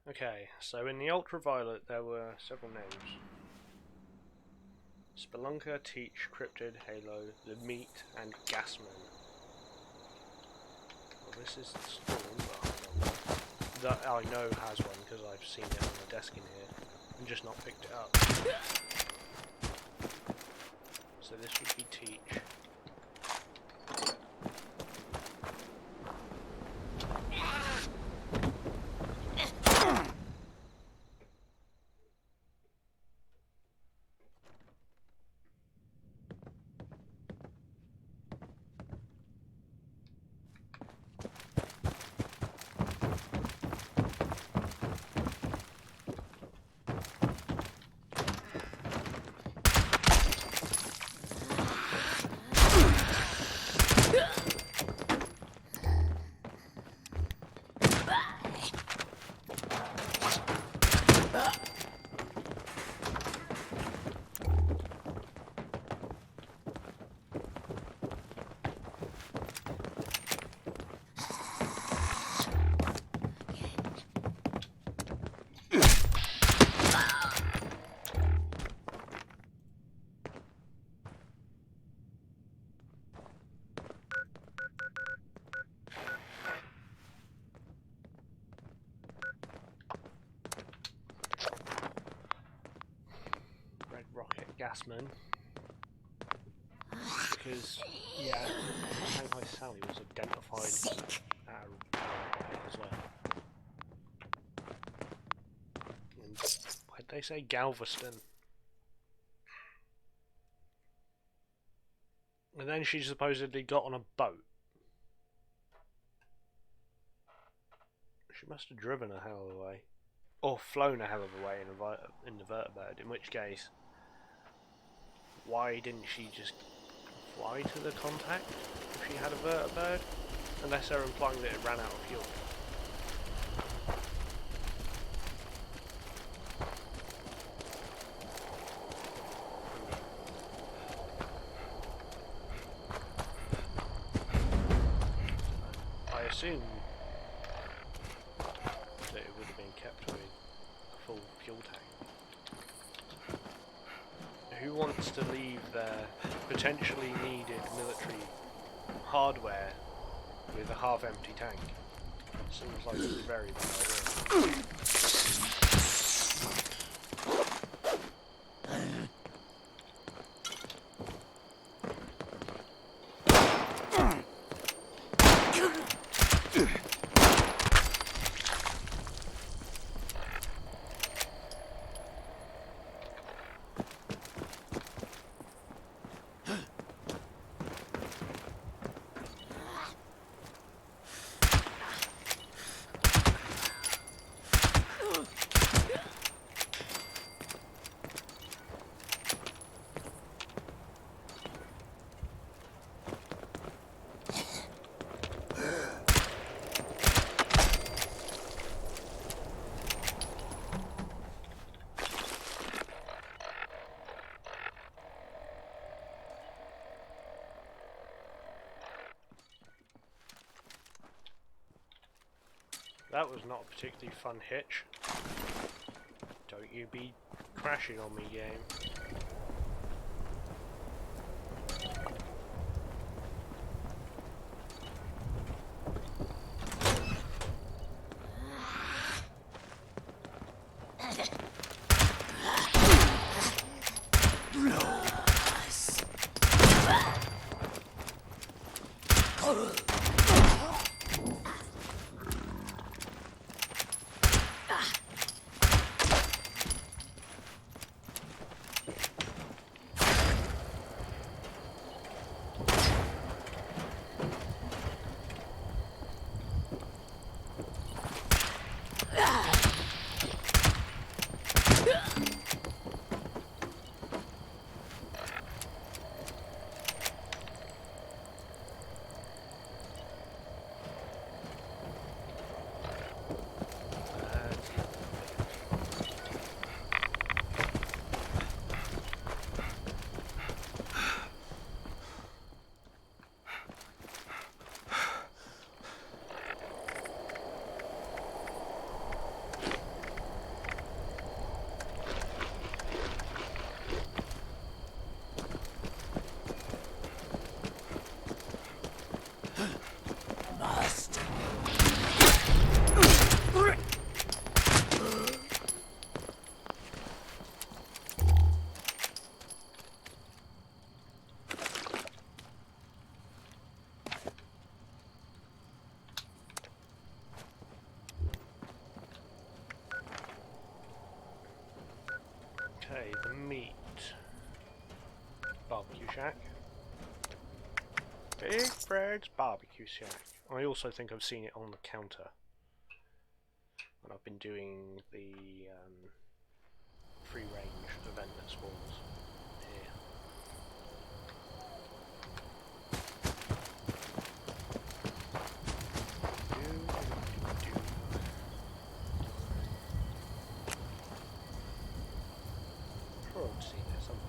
Okay, so in the ultraviolet there were several names. Spelunker, Teach, Cryptid, Halo, The Meat, and Gasman. Well, this is the Storm, but that I know has one because I've seen it on the desk in here and just not picked it up. So this would be Teach. Gasman, because yeah, Shanghai Sally was identified they say Galveston? And then she supposedly got on a boat. She must have driven a hell of a way. Or flown a hell of a way in the vertibird, in which case, why didn't she just fly to the contact if she had a vertibird? Unless they're implying that it ran out of fuel. I assume that it would have been kept with a full fuel tank. Who wants to leave their potentially needed military hardware with a half-empty tank? Seems like a very bad idea. That was not a particularly fun hitch. Don't you be crashing on me, game. Okay, the meat. Barbecue shack. Big Fred's barbecue shack. I also think I've seen it on the counter when I've been doing the free range event that spawns here. Sure I've seen it somewhere.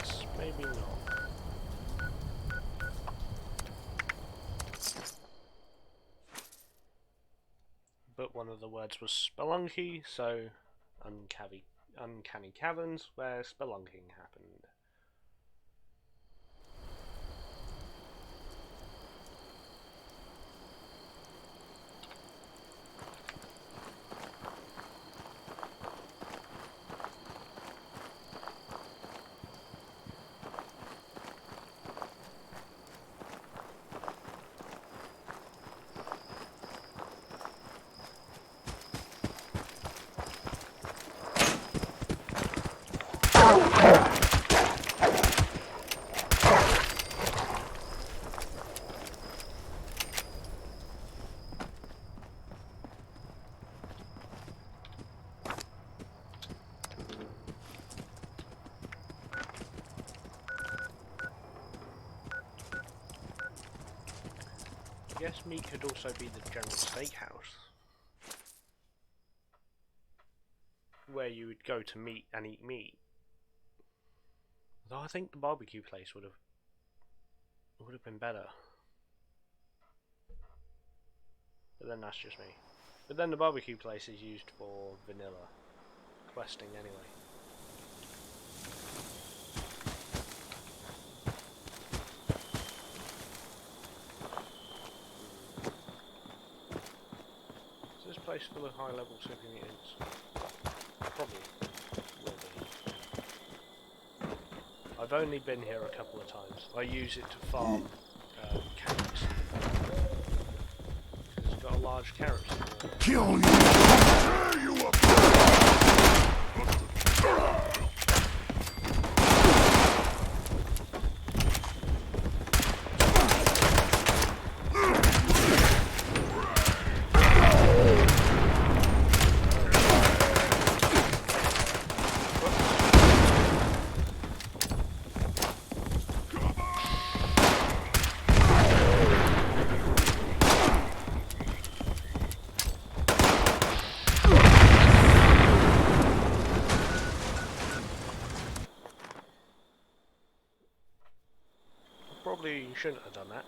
Yes, maybe not. But one of the words was spelunky, so uncanny caverns where spelunking happened. I guess meat could also be the general steakhouse, where you would go to meet and eat meat. Though I think the barbecue place would have been better. But then that's just me. But then the barbecue place is used for vanilla questing anyway. Is this place full of high-level civilians? Probably will be. I've only been here a couple of times. I use it to farm carrots. It's got a large carrot seed. Kill you! Tear you apart! Probably shouldn't have done that.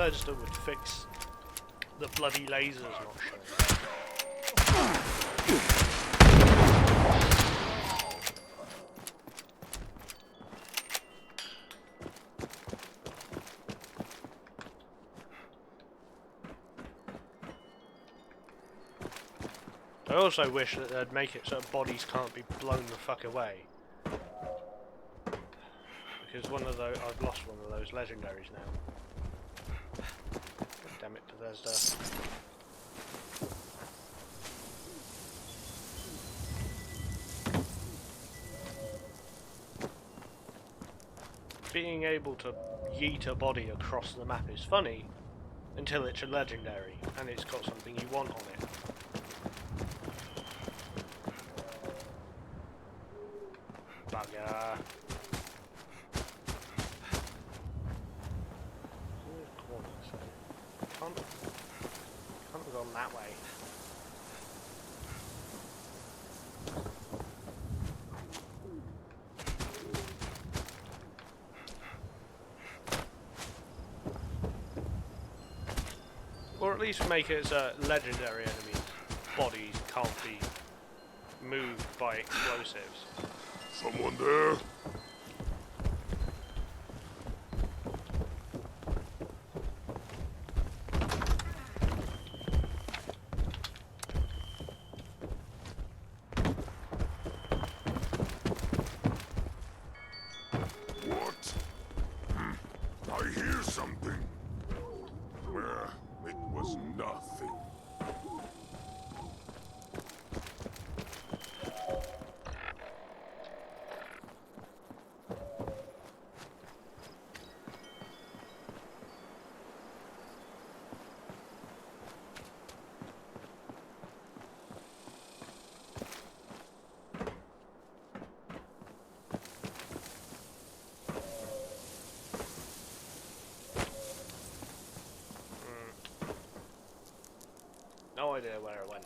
Bethesda would fix the bloody lasers not showing. I also wish that they'd make it so bodies can't be blown the fuck away. Because one of those, I've lost one of those legendaries now. Damn it, Bethesda. Being able to yeet a body across the map is funny until it's a legendary and it's got something you want on it. Bugger. Can't have gone that way. Or at least make it so legendary enemies' bodies can't be moved by explosives. Someone there? What? I hear something. It was nothing. No idea where it went.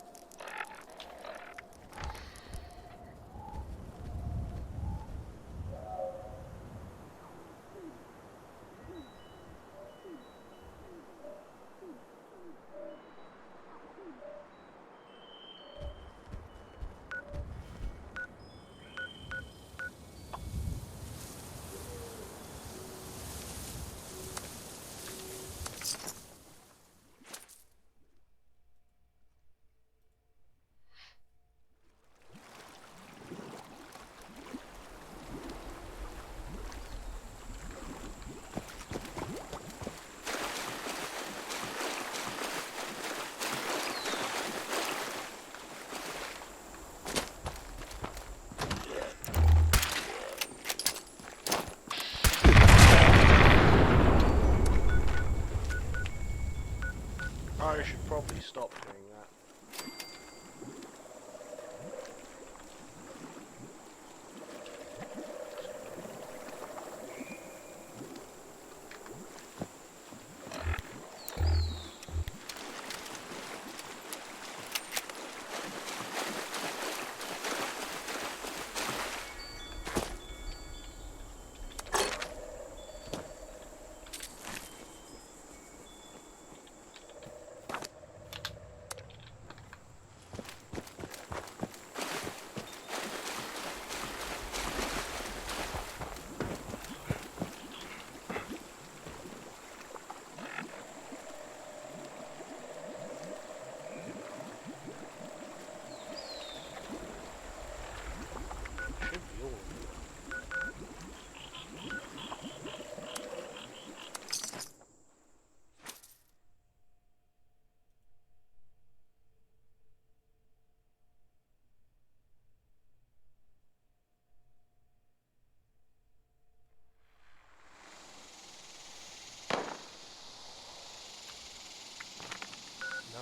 I should probably stop doing that.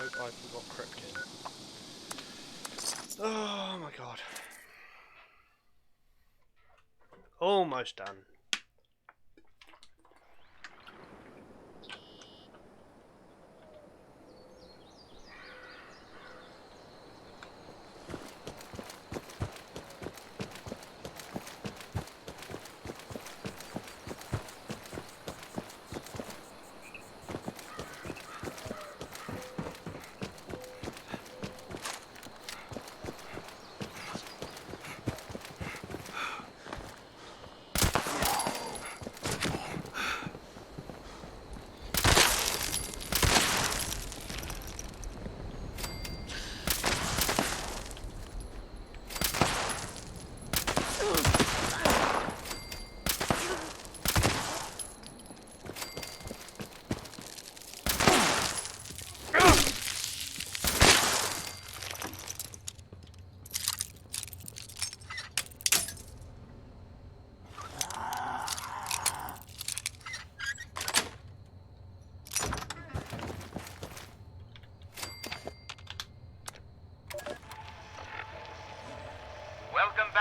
Nope, I forgot Cryptid. Oh my god. Almost done.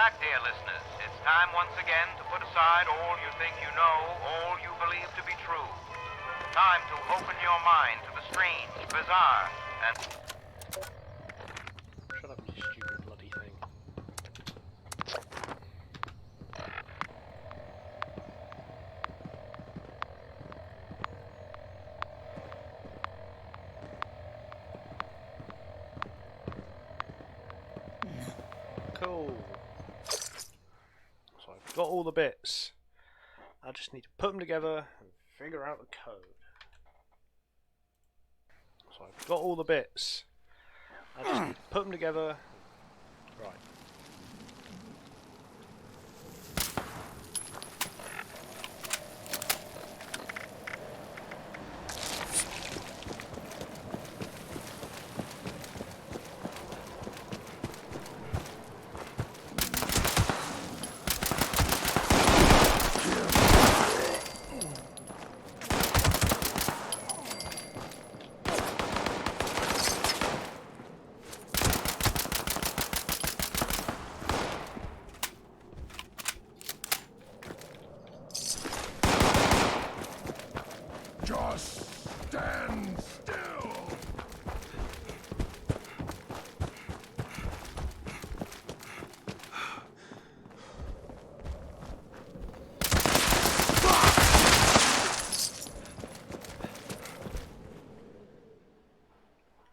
back, dear listeners. It's time once again to put aside all you think you know, all you believe to be true. Time to open your mind to the strange, bizarre, and... Shut up, you stupid bloody thing. Cool. So I've got all the bits. I just need to put them together and figure out the code. So I've got all the bits. I just need to put them together. Right. Just stand still.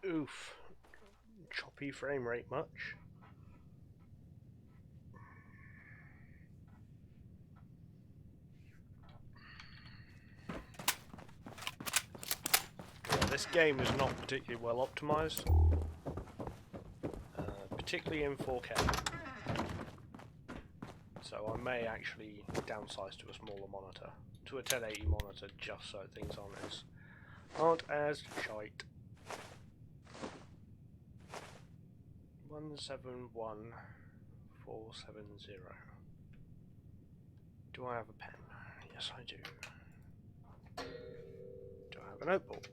Oof. Choppy frame rate much? This game is not particularly well optimized, particularly in 4K. So I may actually downsize to a smaller monitor, to a 1080 monitor, just so things aren't as shite. 171470. Do I have a pen? Yes, I do. Do I have a notebook?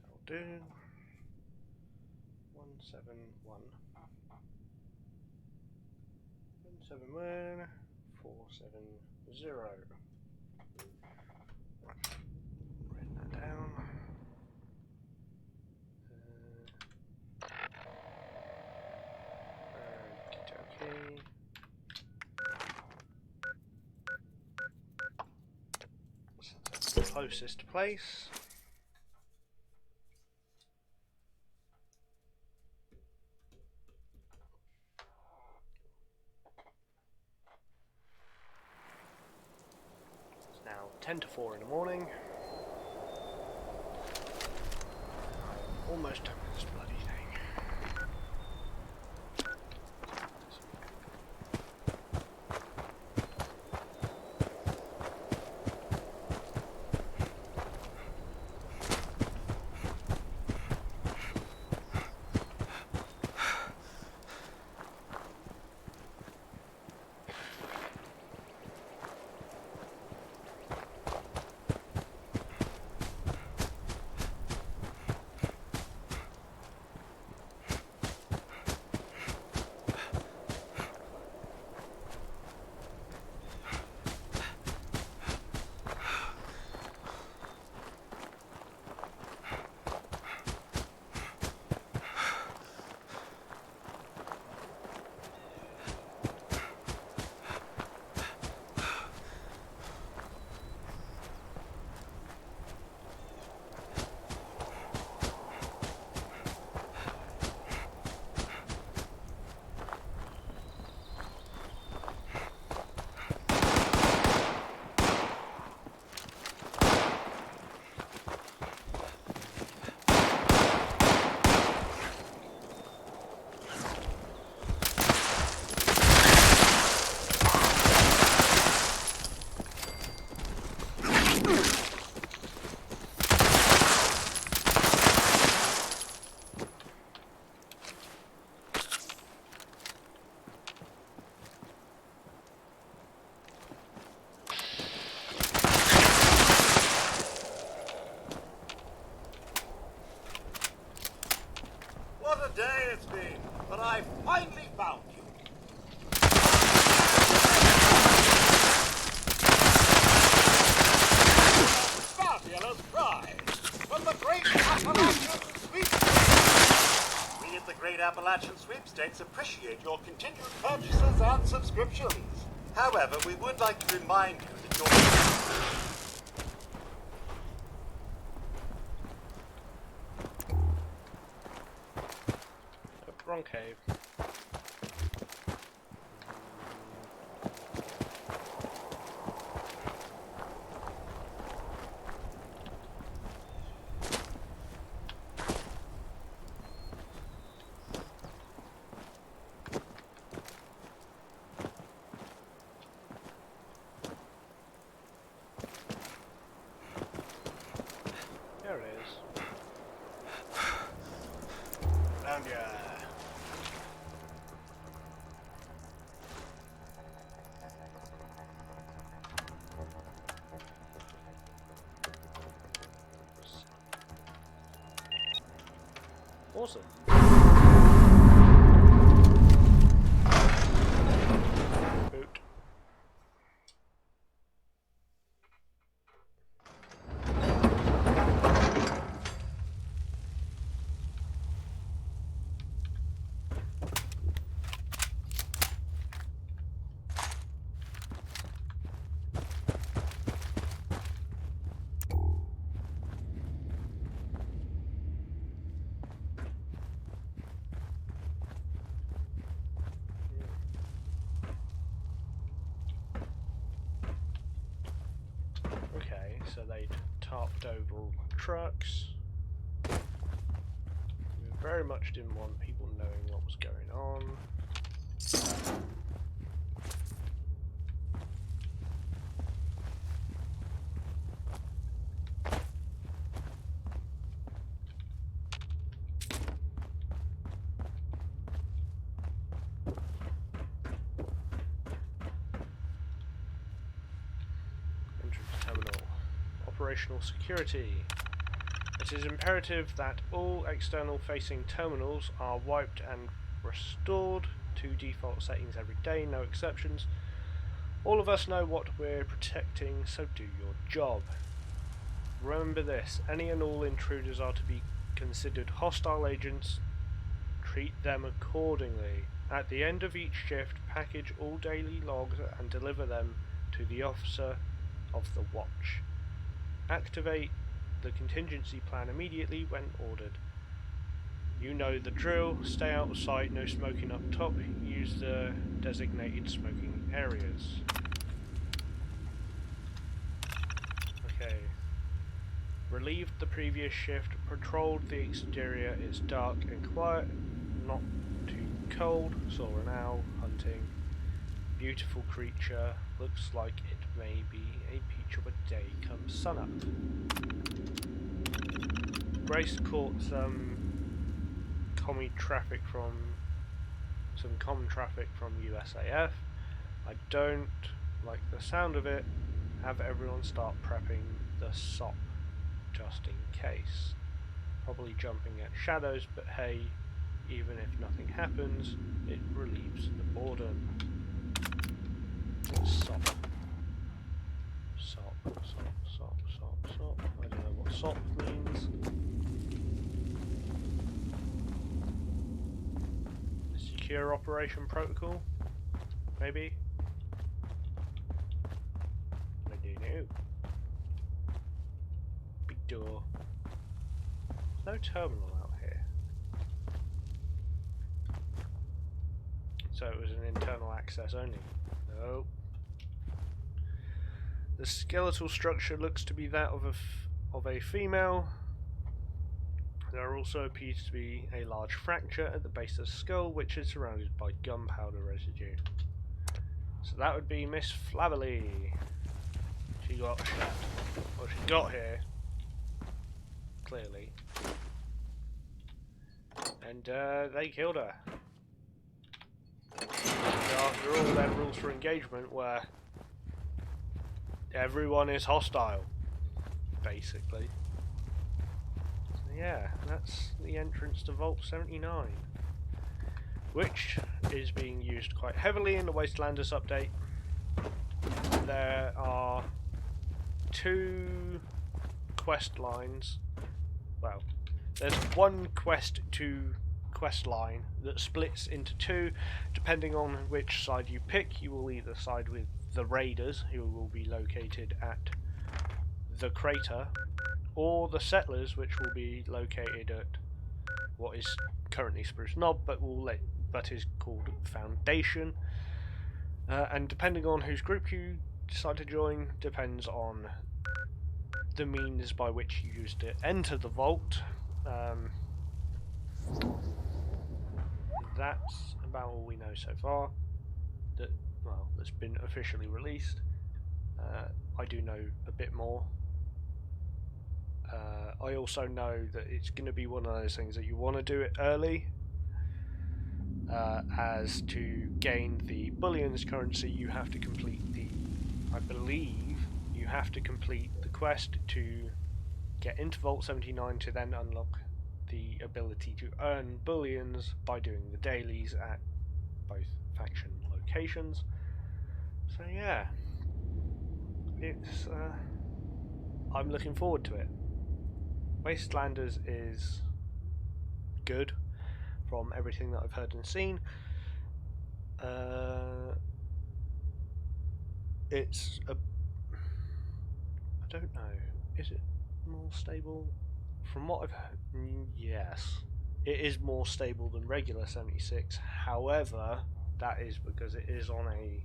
That'll do. 171. 171470. Right. Write that down. Okay. Closest place. It's now 10 to 4 in the morning. I'm almost done with this bloody thing. day it's been, but I finally found you. Fabulous prize from the Great Appalachian Sweepstakes. We at the Great Appalachian Sweepstakes appreciate your continued purchases and subscriptions. However, we would like to remind you that your... Wrong cave. There it is. Found ya. Awesome. Boot. Okay, so they'd tarped over all the trucks. We very much didn't want people knowing what was going on. Terminal. Operational security. It is imperative that all external facing terminals are wiped and restored to default settings every day, no exceptions. All of us know what we're protecting, so do your job. Remember this, any and all intruders are to be considered hostile agents. Treat them accordingly. At the end of each shift, package all daily logs and deliver them to the officer of the watch. Activate the contingency plan immediately when ordered. You know the drill, stay out of sight, no smoking up top, use the designated smoking areas. Okay. Relieved the previous shift, patrolled the exterior, it's dark and quiet, not too cold, saw an owl, hunting. Beautiful creature, looks like it may be a peach of a day come sunup. Grace caught some common traffic from USAF. I don't like the sound of it. Have everyone start prepping the SOP just in case. Probably jumping at shadows, but hey, even if nothing happens, it relieves the boredom. SOP. SOP. I don't know what SOP means. Secure Operation Protocol? Maybe? I don't know. Big door. There's no terminal out here. So it was an internal access only. No. The skeletal structure looks to be that of a female. There also appears to be a large fracture at the base of the skull, which is surrounded by gunpowder residue. So that would be Miss Flaverly. She got shot. Well, she got here. Clearly. And they killed her. After all, their rules for engagement were everyone is hostile, basically. So yeah, that's the entrance to Vault 79, which is being used quite heavily in the Wastelanders update. There are 2 quest lines. Well, there's one quest to quest line that splits into 2. Depending on which side you pick, you will either side with the raiders, who will be located at the crater, or the settlers, which will be located at what is currently Spruce Knob, but is called Foundation. And depending on whose group you decide to join, depends on the means by which you use to enter the vault. That's about all we know so far. That's been officially released. I do know a bit more. I also know that it's going to be one of those things that you want to do it early, as to gain the bullions currency you have to complete I believe you have to complete the quest to get into Vault 79 to then unlock the ability to earn bullions by doing the dailies at both faction locations. So yeah, it's I'm looking forward to it. Wastelanders is good from everything that I've heard and seen. It's a... I don't know. Is it more stable? From what I've heard, yes. It is more stable than regular 76. However, that is because it is on a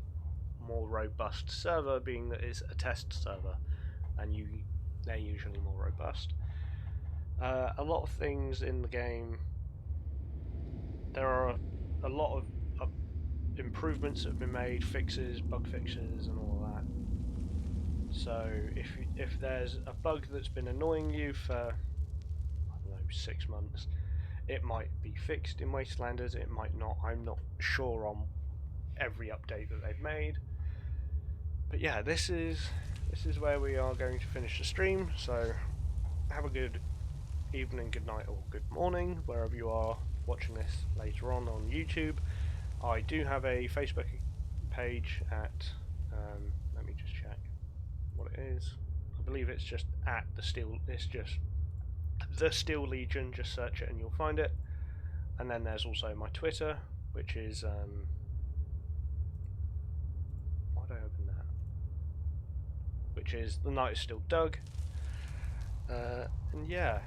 more robust server, being that it's a test server, and they're usually more robust. A lot of things in the game, there are a lot of improvements that have been made, fixes, bug fixes, and all that. So if there's a bug that's been annoying you for, I don't know, 6 months, it might be fixed in Wastelanders, it might not. I'm not sure on every update that they've made. But yeah, this is where we are going to finish the stream, so have a good evening, good night, or good morning, wherever you are watching this later on YouTube. I do have a Facebook page at, let me just check what it is. I believe it's just at the Steel Legion, just search it and you'll find it. And then there's also my Twitter, which is, why did I open that? Which is The Night Is Still Doug. And yeah,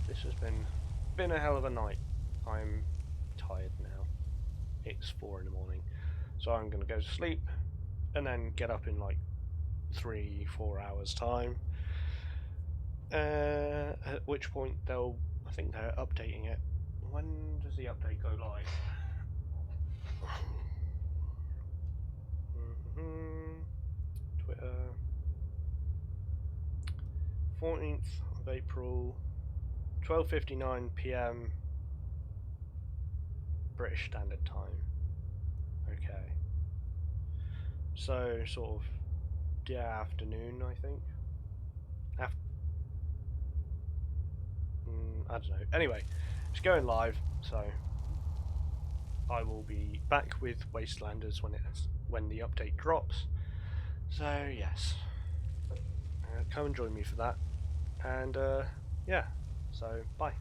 this has been a hell of a night. I'm tired now. It's 4 in the morning, so I'm gonna go to sleep and then get up in like 3-4 hours time. At which point I think they're updating it. When does the update go live? Twitter. 14th of April, 12:59 PM British Standard Time. Okay. So sort of afternoon, I think. I don't know. Anyway, it's going live, so I will be back with Wastelanders when the update drops. So yes, come and join me for that. And yeah, so bye.